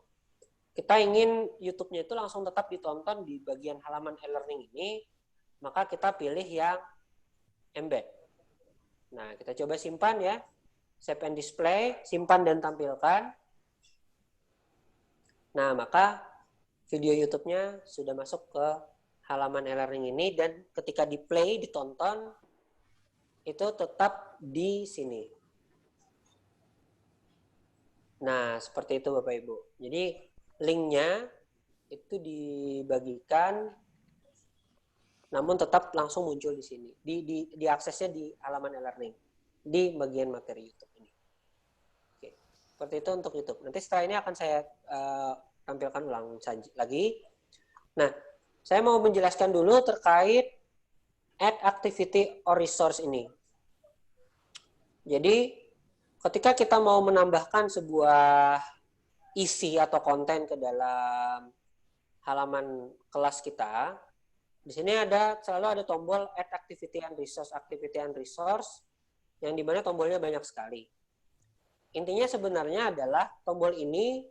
kita ingin YouTube-nya itu langsung tetap ditonton di bagian halaman e-learning ini, maka kita pilih yang embed. Nah, kita coba simpan ya. Save and display, simpan dan tampilkan. Nah, maka video YouTube-nya sudah masuk ke halaman e-learning ini dan ketika di play, ditonton, itu tetap di sini. Nah, seperti itu Bapak Ibu. Jadi, linknya itu dibagikan, namun tetap langsung muncul di sini. Diaksesnya di halaman e-learning, di bagian materi YouTube ini. Oke, seperti itu untuk YouTube. Nanti setelah ini akan saya tampilkan ulang lagi. Nah, saya mau menjelaskan dulu terkait add activity or resource ini. Jadi, ketika kita mau menambahkan sebuah isi atau konten ke dalam halaman kelas kita, di sini selalu ada tombol add activity and resource, yang dimana tombolnya banyak sekali. Intinya sebenarnya adalah tombol ini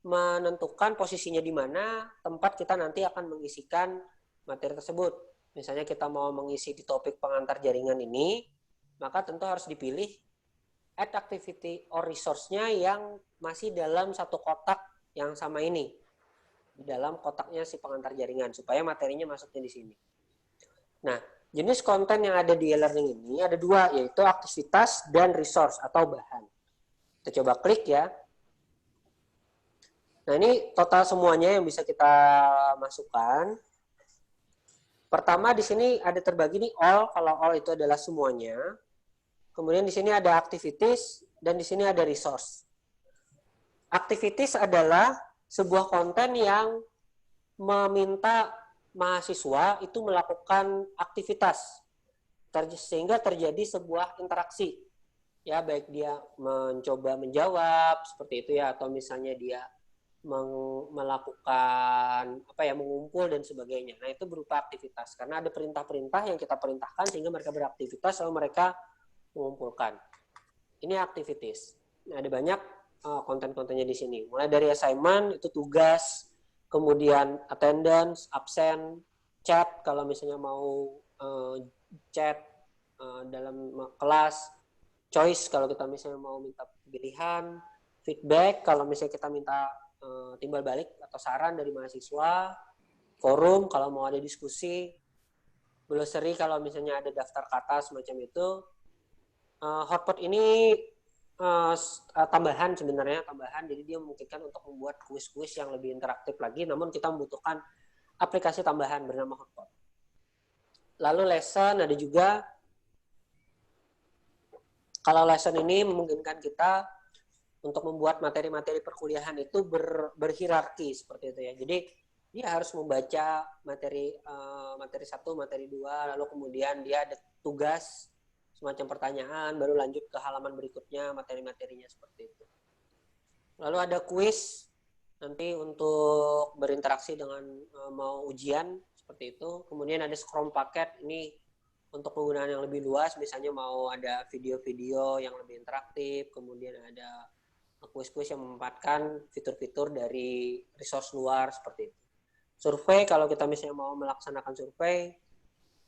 menentukan posisinya di mana tempat kita nanti akan mengisikan materi tersebut. Misalnya kita mau mengisi di topik pengantar jaringan ini, maka tentu harus dipilih add activity or resource-nya yang masih dalam satu kotak yang sama ini. Di dalam kotaknya si pengantar jaringan, supaya materinya masuknya di sini. Nah, jenis konten yang ada di e-learning ini ada dua, yaitu aktivitas dan resource atau bahan. Kita coba klik ya. Nah, ini total semuanya yang bisa kita masukkan. Pertama di sini ada terbagi nih all, kalau all itu adalah semuanya. Kemudian di sini ada activities dan di sini ada resource. Activities adalah sebuah konten yang meminta mahasiswa itu melakukan aktivitas sehingga terjadi sebuah interaksi. Ya, baik dia mencoba menjawab seperti itu ya, atau misalnya dia melakukan mengumpul dan sebagainya. Nah, itu berupa aktivitas karena ada perintah-perintah yang kita perintahkan sehingga mereka beraktivitas lalu mereka mengumpulkan. Ini activities. Nah, ada banyak konten-kontennya di sini. Mulai dari assignment itu tugas, kemudian attendance, absen, chat kalau misalnya mau chat dalam kelas, choice kalau kita misalnya mau minta pilihan, feedback kalau misalnya kita minta timbal balik atau saran dari mahasiswa, forum kalau mau ada diskusi, glossary kalau misalnya ada daftar kata semacam itu. Hotpot ini tambahan sebenarnya, jadi dia memungkinkan untuk membuat kuis-kuis yang lebih interaktif lagi, namun kita membutuhkan aplikasi tambahan bernama Hotpot. Lalu lesson ada juga. Kalau lesson ini memungkinkan kita untuk membuat materi-materi perkuliahan itu berhierarki seperti itu ya. Jadi dia harus membaca materi 1, materi 2, lalu kemudian dia ada tugas semacam pertanyaan, baru lanjut ke halaman berikutnya materi-materinya seperti itu. Lalu ada kuis nanti untuk berinteraksi dengan mau ujian seperti itu. Kemudian ada Scrum paket, ini untuk penggunaan yang lebih luas, misalnya mau ada video-video yang lebih interaktif, kemudian ada kuis-kuis yang memanfaatkan fitur-fitur dari resource luar seperti itu. Survei kalau kita misalnya mau melaksanakan survei.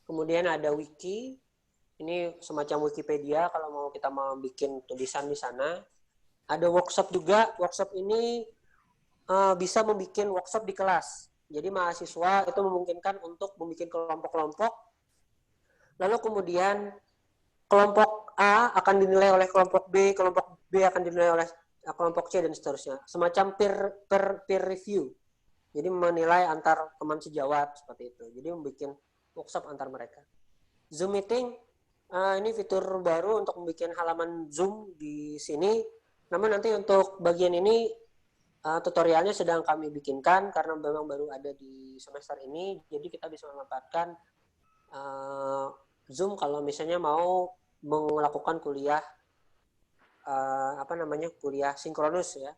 Kemudian ada wiki, ini semacam Wikipedia kalau mau kita mau bikin tulisan di sana. Ada workshop juga, workshop ini bisa membuat workshop di kelas. Jadi mahasiswa itu memungkinkan untuk membuat kelompok-kelompok. Lalu kemudian kelompok A akan dinilai oleh kelompok B akan dinilai oleh kelompok C dan seterusnya. Semacam peer review. Jadi menilai antar teman sejawat seperti itu. Jadi membuat workshop antar mereka. Zoom meeting, ini fitur baru untuk membuat halaman Zoom di sini. Namun nanti untuk bagian ini tutorialnya sedang kami bikinkan karena memang baru ada di semester ini. Jadi kita bisa memanfaatkan Zoom kalau misalnya mau melakukan kuliah kuliah sinkronus ya,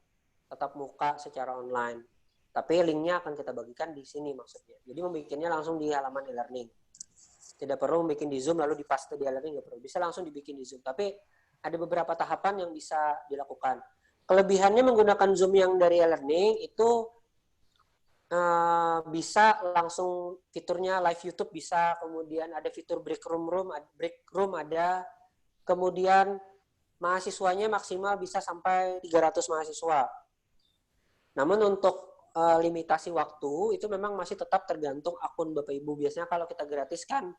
tatap muka secara online. Tapi linknya akan kita bagikan di sini maksudnya. Jadi membikinnya langsung di halaman e-learning. Tidak perlu membuat di Zoom lalu dipaste di e-learning, nggak perlu. Bisa langsung dibikin di Zoom. Tapi ada beberapa tahapan yang bisa dilakukan. Kelebihannya menggunakan Zoom yang dari e-learning itu bisa langsung fiturnya live YouTube bisa, kemudian ada fitur break room ada, kemudian mahasiswanya maksimal bisa sampai 300 mahasiswa. Namun untuk limitasi waktu itu memang masih tetap tergantung akun Bapak Ibu. Biasanya kalau kita gratis kan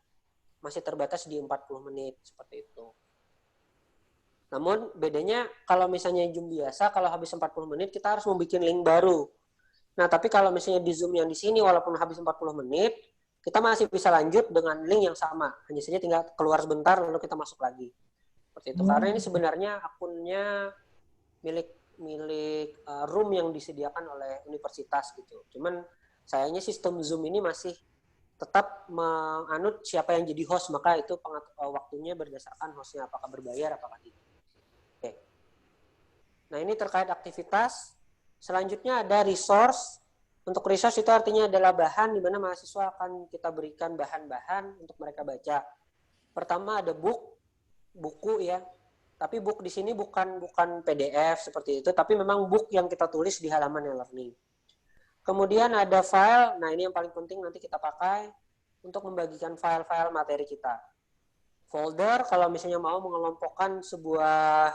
masih terbatas di 40 menit seperti itu. Namun bedanya kalau misalnya Zoom biasa, kalau habis 40 menit kita harus membuat link baru. Nah, tapi kalau misalnya di Zoom yang di sini walaupun habis 40 menit, kita masih bisa lanjut dengan link yang sama. Hanya saja tinggal keluar sebentar lalu kita masuk lagi. Seperti itu. Karena ini sebenarnya akunnya milik room yang disediakan oleh universitas gitu. Cuman sayangnya sistem Zoom ini masih tetap menganut siapa yang jadi host, maka itu waktunya berdasarkan hostnya apakah berbayar apakah tidak. Oke. Nah, ini terkait aktivitas. Selanjutnya ada resource. Untuk resource itu artinya adalah bahan di mana mahasiswa akan kita berikan bahan-bahan untuk mereka baca. Pertama ada buku ya. Tapi book di sini bukan PDF seperti itu, tapi memang book yang kita tulis di halaman e-learning. Kemudian ada file, nah ini yang paling penting nanti kita pakai untuk membagikan file-file materi kita. Folder, kalau misalnya mau mengelompokkan sebuah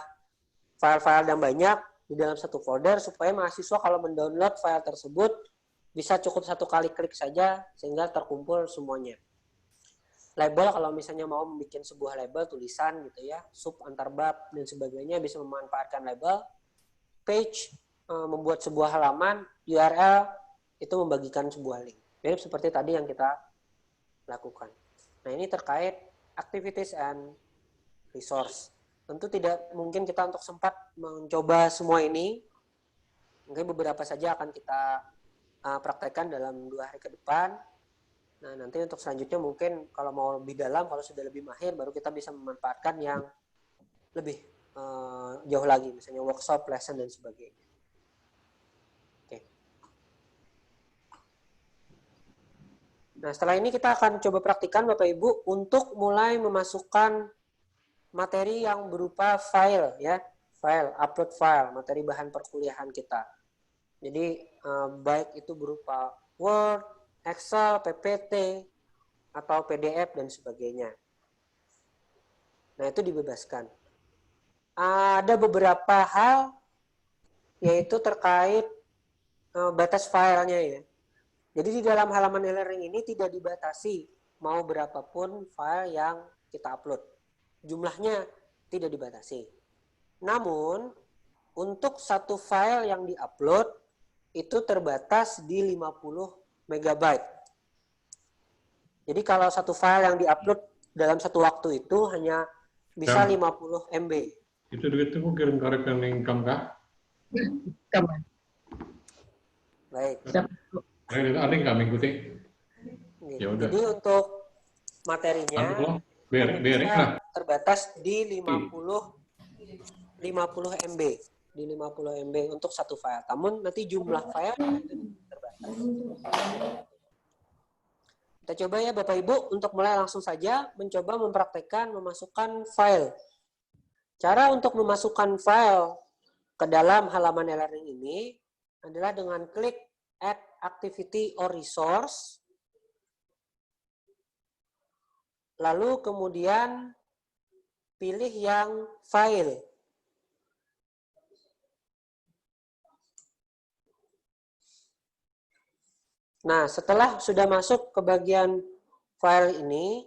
file-file yang banyak di dalam satu folder, supaya mahasiswa kalau mendownload file tersebut bisa cukup satu kali klik saja sehingga terkumpul semuanya. Label, kalau misalnya mau membuat sebuah label tulisan gitu ya, sub antar bab dan sebagainya bisa memanfaatkan label. Page, membuat sebuah halaman. URL itu membagikan sebuah link. Mirip seperti tadi yang kita lakukan. Nah, ini terkait activities and resource. Tentu tidak mungkin kita untuk sempat mencoba semua ini. Mungkin beberapa saja akan kita praktekkan dalam 2 hari ke depan. Nah, nanti untuk selanjutnya mungkin kalau mau lebih dalam, kalau sudah lebih mahir, baru kita bisa memanfaatkan yang lebih jauh lagi, misalnya workshop, lesson, dan sebagainya. Oke. Nah, setelah ini kita akan coba praktikan Bapak Ibu untuk mulai memasukkan materi yang berupa file, ya, file, upload file, materi bahan perkuliahan kita. Jadi, baik itu berupa Word, Excel, PPT, atau PDF, dan sebagainya. Nah, itu dibebaskan. Ada beberapa hal, yaitu terkait batas filenya ya. Jadi di dalam halaman e-learning ini tidak dibatasi mau berapapun file yang kita upload. Jumlahnya tidak dibatasi. Namun, untuk satu file yang diupload, itu terbatas di 50 megabyte. Jadi kalau satu file yang diupload dalam satu waktu itu hanya bisa 50 MB. Itu duit itu kirim ke rekening Kang kah? Baik. Ada nggak mengikuti? Ya udah. Jadi untuk materinya terbatas di 50 MB. Di 50 MB untuk satu file. Namun nanti jumlah file itu terbatas. Kita coba ya Bapak Ibu untuk mulai langsung saja mencoba mempraktekkan memasukkan file. Cara untuk memasukkan file ke dalam halaman e-learning ini adalah dengan klik Add Activity or Resource. Lalu kemudian pilih yang file. Nah, setelah sudah masuk ke bagian file ini,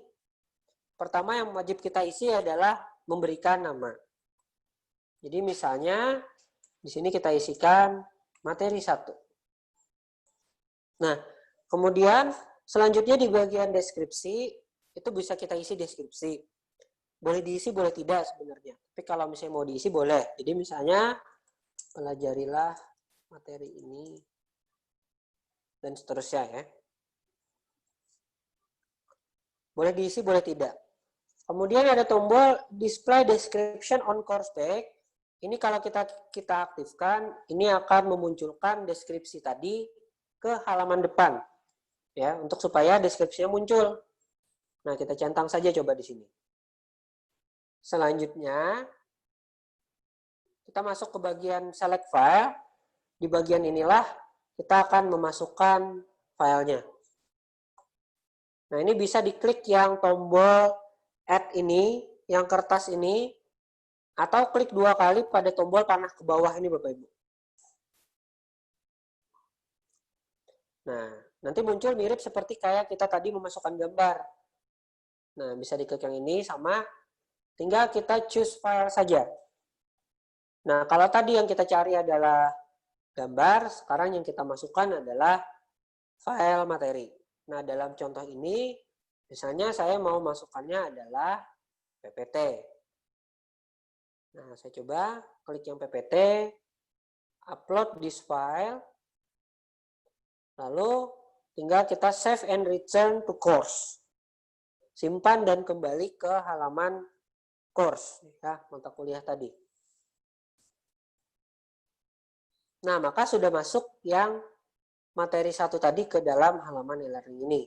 pertama yang wajib kita isi adalah memberikan nama. Jadi misalnya di sini kita isikan materi 1. Nah, kemudian selanjutnya di bagian deskripsi, itu bisa kita isi deskripsi. Boleh diisi, boleh tidak sebenarnya. Tapi kalau misalnya mau diisi, boleh. Jadi misalnya, pelajarilah materi ini, dan seterusnya ya. Boleh diisi, boleh tidak. Kemudian ada tombol display description on course page. Ini kalau kita aktifkan, ini akan memunculkan deskripsi tadi ke halaman depan. Ya, untuk supaya deskripsinya muncul. Nah, kita centang saja coba di sini. Selanjutnya, kita masuk ke bagian select file. Di bagian inilah kita akan memasukkan filenya. Nah, ini bisa diklik yang tombol add ini, yang kertas ini, atau klik 2 kali pada tombol panah ke bawah ini, Bapak Ibu. Nah, nanti muncul mirip seperti kayak kita tadi memasukkan gambar. Nah, bisa diklik yang ini sama, tinggal kita choose file saja. Nah, kalau tadi yang kita cari adalah gambar, sekarang yang kita masukkan adalah file materi. Nah, dalam contoh ini, misalnya saya mau masukkannya adalah PPT. Nah, saya coba klik yang PPT, upload this file, lalu tinggal kita save and return to course. Simpan dan kembali ke halaman course, ya, mata kuliah tadi. Nah, maka sudah masuk yang materi 1 tadi ke dalam halaman e-learning ini.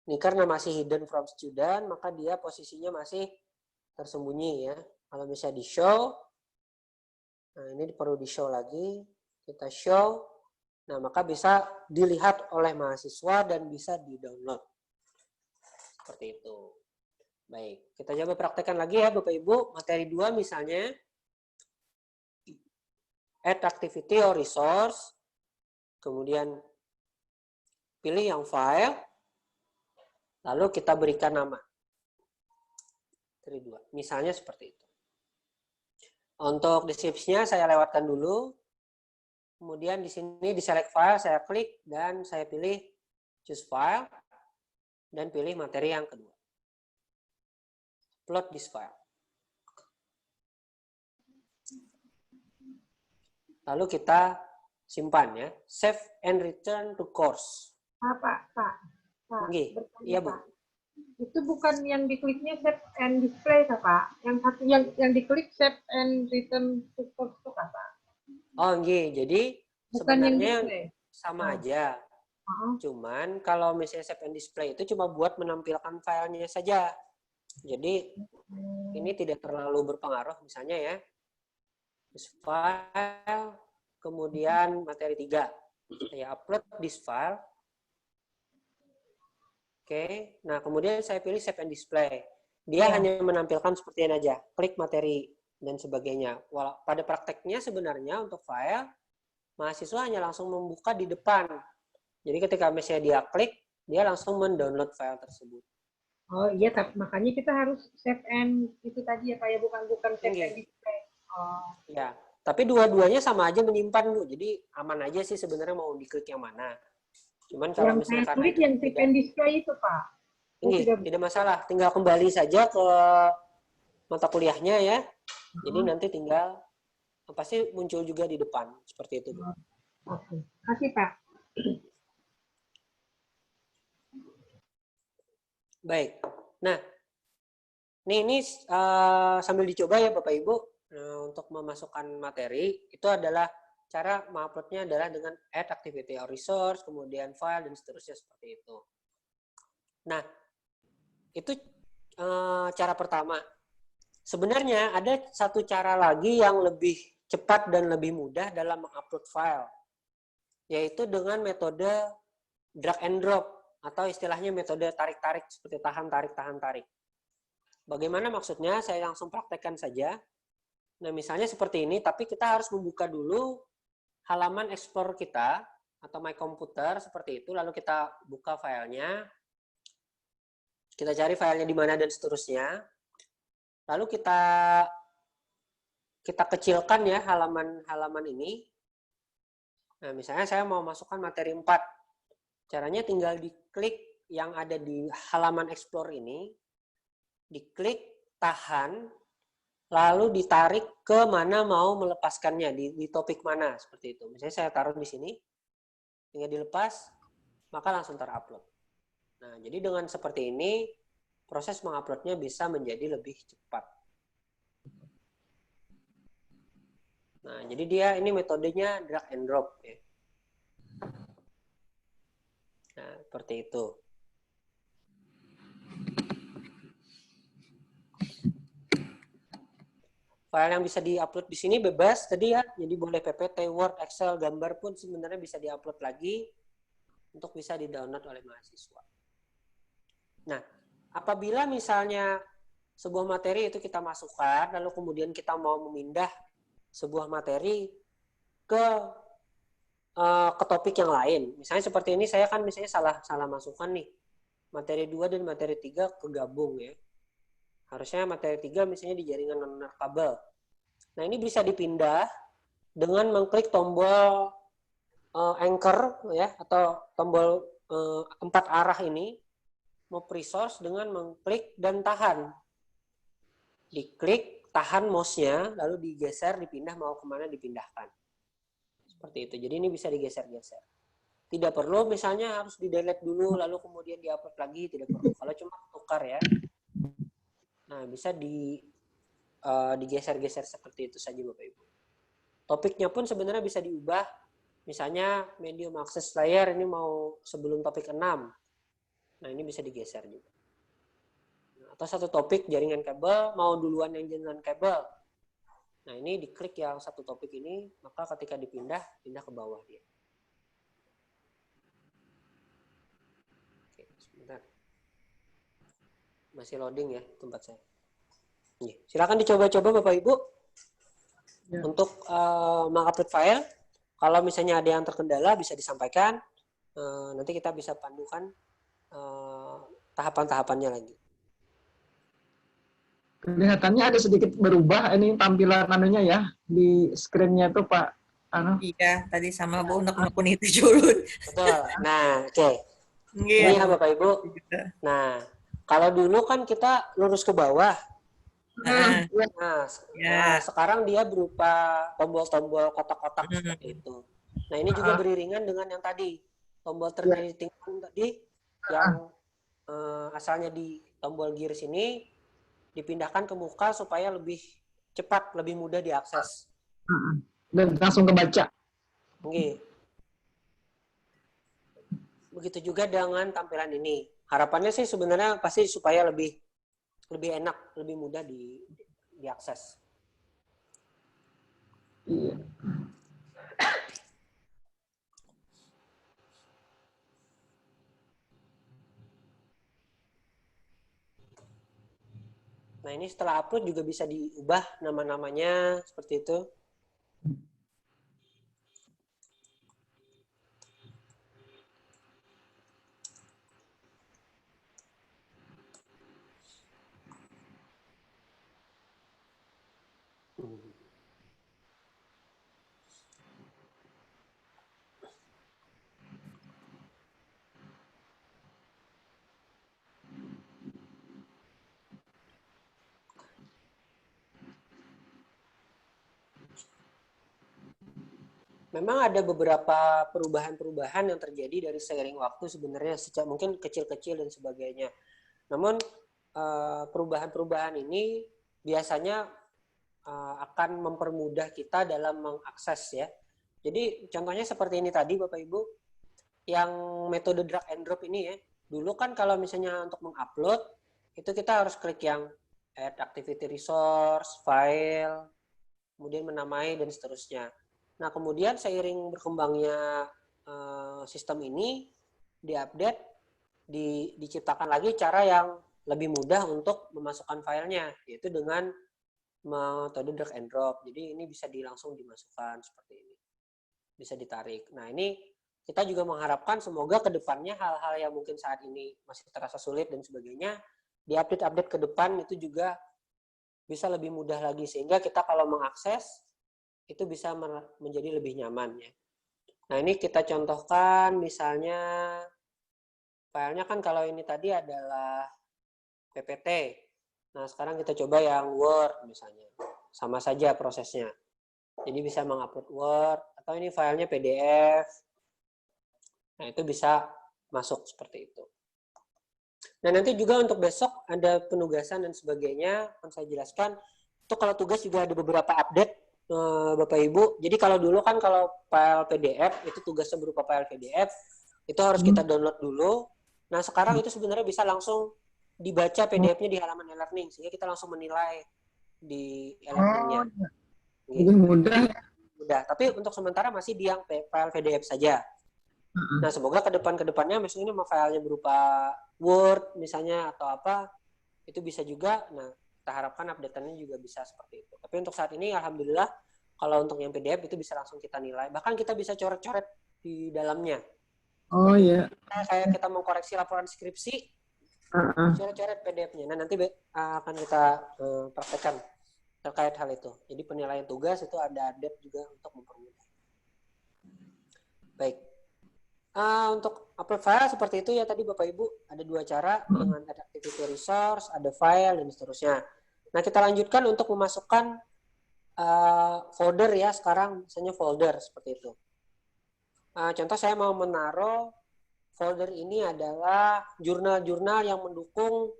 Ini karena masih hidden from student, maka dia posisinya masih tersembunyi ya. Kalau misalnya di show, nah ini perlu di show lagi, kita show, nah maka bisa dilihat oleh mahasiswa dan bisa di-download. Seperti itu. Baik, kita coba praktekkan lagi ya Bapak Ibu. Materi 2 misalnya, add activity or resource, kemudian pilih yang file, lalu kita berikan nama. Materi 2, misalnya seperti itu. Untuk deskripsinya saya lewatkan dulu. Kemudian di sini di select file saya klik dan saya pilih choose file dan pilih materi yang kedua. Upload this file. Lalu kita simpan ya. Save and return to course. Pak. Oke. Iya, Bu. Itu bukan yang dikliknya save and display, Pak. Yang satu yang diklik save and return to course itu, Pak. Oh, nggih. Jadi bukan sebenarnya yang sama aja. Cuman kalau misalnya save and display itu cuma buat menampilkan filenya saja. Jadi ini tidak terlalu berpengaruh misalnya ya. File, kemudian materi 3. Saya upload this file. Oke, nah kemudian saya pilih save and display. Dia hanya menampilkan seperti ini aja, klik materi dan sebagainya. Pada prakteknya sebenarnya untuk file, mahasiswa hanya langsung membuka di depan. Jadi ketika misalnya dia klik, dia langsung mendownload file tersebut. Oh iya, tapi makanya kita harus save and itu tadi ya Pak ya, bukan save and display. Oh. Ya, tapi dua-duanya sama aja menyimpan Bu. Jadi aman aja sih sebenarnya mau diklik yang mana. Cuman kalau yang misalnya saya klik yang save and display itu Pak. Tidak masalah, tinggal kembali saja ke mata kuliahnya ya. Jadi nanti tinggal pasti muncul juga di depan seperti itu Bu. Oke, kasih Pak. Baik. Nah, ini sambil dicoba ya Bapak Ibu. Nah, untuk memasukkan materi itu adalah cara menguploadnya adalah dengan add activity or resource, kemudian file dan seterusnya seperti itu. Nah, itu cara pertama. Sebenarnya ada satu cara lagi yang lebih cepat dan lebih mudah dalam mengupload file, yaitu dengan metode drag and drop atau istilahnya metode tarik-tarik seperti tahan-tarik, tahan-tarik. Bagaimana maksudnya? Saya langsung praktekkan saja. Nah, misalnya seperti ini, tapi kita harus membuka dulu halaman Explorer kita atau My Computer seperti itu, lalu kita buka filenya, kita cari filenya di mana dan seterusnya, lalu kita kecilkan ya halaman ini. Nah, misalnya saya mau masukkan materi 4. Caranya tinggal diklik yang ada di halaman Explore ini, diklik, tahan, lalu ditarik ke mana mau melepaskannya, di topik mana, seperti itu. Misalnya saya taruh di sini, tinggal dilepas, maka langsung terupload. Nah, jadi dengan seperti ini, proses menguploadnya bisa menjadi lebih cepat. Nah, jadi dia ini metodenya drag and drop ya. Nah, seperti itu. File yang bisa diupload di sini bebas tadi ya, jadi boleh PPT, Word, Excel, gambar pun sebenarnya bisa diupload lagi untuk bisa di-download oleh mahasiswa. Nah, apabila misalnya sebuah materi itu kita masukkan, lalu kemudian kita mau memindah sebuah materi ke topik yang lain. Misalnya seperti ini, saya kan misalnya salah masukkan nih. Materi 2 dan materi 3 kegabung ya. Harusnya materi 3 misalnya di jaringan non kabel. Nah, ini bisa dipindah dengan mengklik tombol anchor ya, atau tombol 4 arah ini, move resource dengan mengklik dan tahan. Diklik, tahan mouse-nya, lalu digeser, dipindah, mau kemana dipindahkan. Seperti itu. Jadi ini bisa digeser-geser. Tidak perlu misalnya harus di-delete dulu, lalu kemudian di-upload lagi, tidak perlu. Kalau cuma tukar ya. Nah, bisa digeser-geser seperti itu saja Bapak Ibu. Topiknya pun sebenarnya bisa diubah. Misalnya medium access layer ini mau sebelum topik 6. Nah, ini bisa digeser juga. Atau satu topik jaringan kabel, mau duluan yang jaringan kabel. Nah, ini diklik yang satu topik ini, maka ketika dipindah, pindah ke bawah dia. Oke, sebentar. Masih loading ya tempat saya. Silakan dicoba-coba Bapak Ibu ya. Untuk mengupload file. Kalau misalnya ada yang terkendala bisa disampaikan. Nanti kita bisa pandukan tahapan-tahapannya lagi. Kelihatannya ada sedikit berubah ini tampilan anunya ya di screen-nya tuh Pak. Iya, tadi sama Bu unek-unekun itu curut. Betul. Nah, oke. Ini ya Bapak Ibu. Nah, kalau dulu kan kita lurus ke bawah. Nah, sekarang dia berupa tombol-tombol kotak-kotak seperti itu. Nah, ini juga beriringan dengan yang tadi. Tombol ternating tadi yang asalnya di tombol gear sini dipindahkan ke muka supaya lebih cepat, lebih mudah diakses. Dan langsung kebaca. Oke. Begitu juga dengan tampilan ini. Harapannya sih sebenarnya pasti supaya lebih enak, lebih mudah diakses. Iya. Nah, ini setelah upload juga bisa diubah nama-namanya seperti itu. Memang ada beberapa perubahan-perubahan yang terjadi dari seiring waktu sebenarnya, mungkin kecil-kecil dan sebagainya. Namun perubahan-perubahan ini biasanya akan mempermudah kita dalam mengakses ya. Jadi contohnya seperti ini tadi Bapak Ibu, yang metode drag and drop ini ya. Dulu kan kalau misalnya untuk mengupload, itu kita harus klik yang add activity resource, file, kemudian menamai dan seterusnya. Nah, kemudian seiring berkembangnya sistem ini, diupdate, diciptakan lagi cara yang lebih mudah untuk memasukkan filenya, yaitu dengan metode drag and drop. Jadi ini bisa langsung dimasukkan seperti ini. Bisa ditarik. Nah, ini kita juga mengharapkan semoga ke depannya hal-hal yang mungkin saat ini masih terasa sulit dan sebagainya, diupdate-update ke depan itu juga bisa lebih mudah lagi. Sehingga kita kalau mengakses, itu bisa menjadi lebih nyaman ya. Nah, ini kita contohkan misalnya Filenya kan kalau ini tadi adalah PPT. Nah, sekarang kita coba yang Word misalnya. Sama saja prosesnya. Jadi bisa mengupload Word, atau ini filenya PDF. Nah, itu bisa masuk seperti itu. Nah, nanti juga untuk besok ada penugasan dan sebagainya, akan saya jelaskan. Itu kalau tugas juga ada beberapa update, Bapak Ibu. Jadi kalau dulu kan kalau file PDF, itu tugasnya berupa file PDF, itu harus kita download dulu. Nah, sekarang itu sebenarnya bisa langsung dibaca PDF-nya di halaman e-learning, sehingga kita langsung menilai di e-learning-nya. Gitu. Mudah. Mudah, tapi untuk sementara masih di yang file PDF saja. Nah, semoga ke depannya misalnya filenya berupa Word misalnya atau apa, itu bisa juga. Nah, kita harapkan update-annya juga bisa seperti itu. Tapi untuk saat ini alhamdulillah kalau untuk yang PDF itu bisa langsung kita nilai. Bahkan kita bisa coret-coret di dalamnya. Oh iya. Kayak kita mengkoreksi laporan skripsi, coret-coret PDF-nya. Nah, nanti akan kita praktekkan terkait hal itu. Jadi penilaian tugas itu ada update juga untuk mempermudah. Baik. Untuk upload file seperti itu ya tadi Bapak Ibu, ada dua cara dengan ada activity resource, ada file dan seterusnya. Nah, kita lanjutkan untuk memasukkan folder ya sekarang, misalnya folder seperti itu. Contoh saya mau menaruh folder ini adalah jurnal-jurnal yang mendukung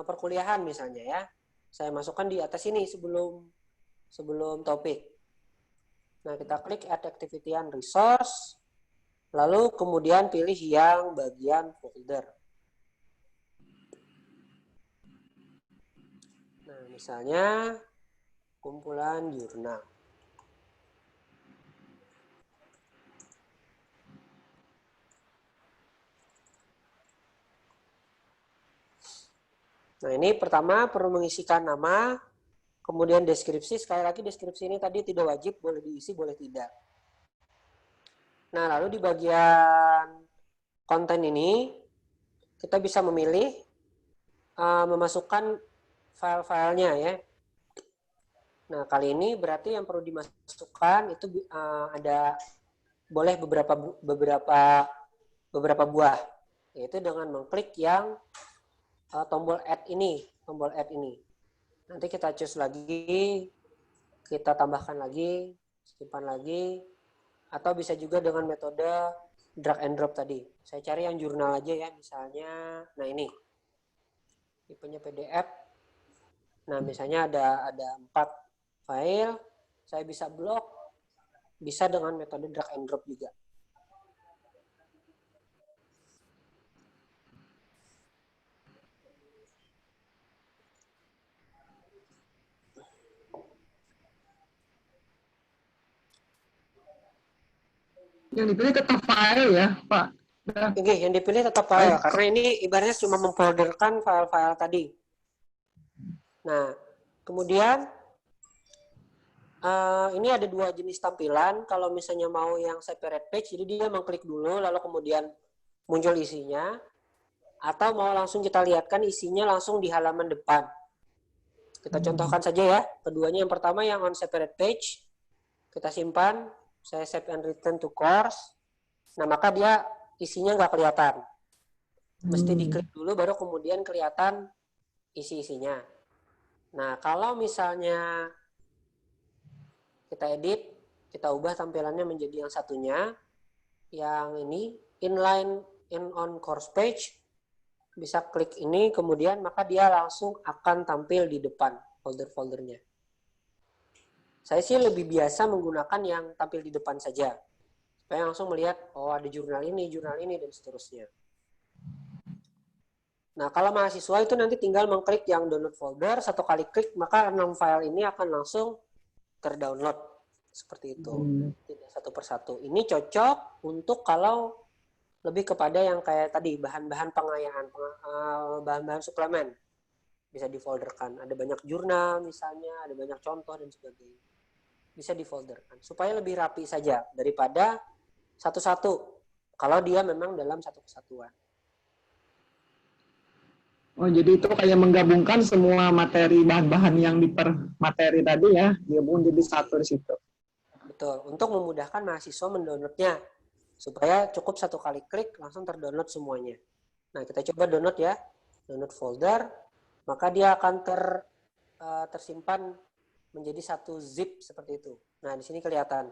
perkuliahan misalnya ya. Saya masukkan di atas ini sebelum topik. Nah, kita klik add activity and resource. Lalu kemudian pilih yang bagian folder. Nah, misalnya kumpulan jurnal. Nah, ini pertama perlu mengisikan nama, kemudian deskripsi. Sekali lagi deskripsi ini tadi tidak wajib, boleh diisi, boleh tidak. Nah, lalu di bagian konten ini, kita bisa memilih memasukkan file-filenya ya. Nah, kali ini berarti yang perlu dimasukkan itu ada boleh beberapa buah, yaitu dengan mengklik yang tombol add ini. Nanti kita choose lagi, kita tambahkan lagi, simpan lagi. Atau bisa juga dengan metode drag and drop tadi. Saya cari yang jurnal aja ya, misalnya, nah ini, tipenya PDF. Nah, misalnya ada 4 file, saya bisa blok, bisa dengan metode drag and drop juga. Yang dipilih tetap file ya, Pak. Oke, yang dipilih tetap file, karena ini ibaratnya cuma memfolderkan file-file tadi. Nah, kemudian ini ada 2 jenis tampilan. Kalau misalnya mau yang separate page, jadi dia mengklik dulu, lalu kemudian muncul isinya. Atau mau langsung kita lihatkan isinya langsung di halaman depan. Kita contohkan saja ya. Keduanya yang pertama yang on separate page, kita simpan. Saya save and return to course. Nah, maka dia isinya nggak kelihatan. Mesti diklik dulu, baru kemudian kelihatan isi-isinya. Nah, kalau misalnya kita edit, kita ubah tampilannya menjadi yang satunya, yang ini, inline in on course page, bisa klik ini, kemudian maka dia langsung akan tampil di depan folder-foldernya. Saya sih lebih biasa menggunakan yang tampil di depan saja. Supaya langsung melihat, oh ada jurnal ini, dan seterusnya. Nah, kalau mahasiswa itu nanti tinggal mengklik yang download folder, 1 kali klik, maka 6 file ini akan langsung terdownload. Seperti itu. Tidak satu persatu. Ini cocok untuk kalau lebih kepada yang kayak tadi, bahan-bahan pengayaan, bahan-bahan suplemen. Bisa difolderkan. Ada banyak jurnal misalnya, ada banyak contoh dan sebagainya. Bisa difolderkan. Supaya lebih rapi saja daripada satu-satu. Kalau dia memang dalam satu kesatuan. Oh, jadi itu kayak menggabungkan semua materi, bahan-bahan yang di per materi tadi ya, digabung jadi satu di situ. Betul. Untuk memudahkan mahasiswa mendownloadnya. supaya cukup satu kali klik langsung terdownload semuanya. Nah, kita coba download ya, download folder, maka dia akan tersimpan menjadi satu zip seperti itu. Nah, di sini kelihatan.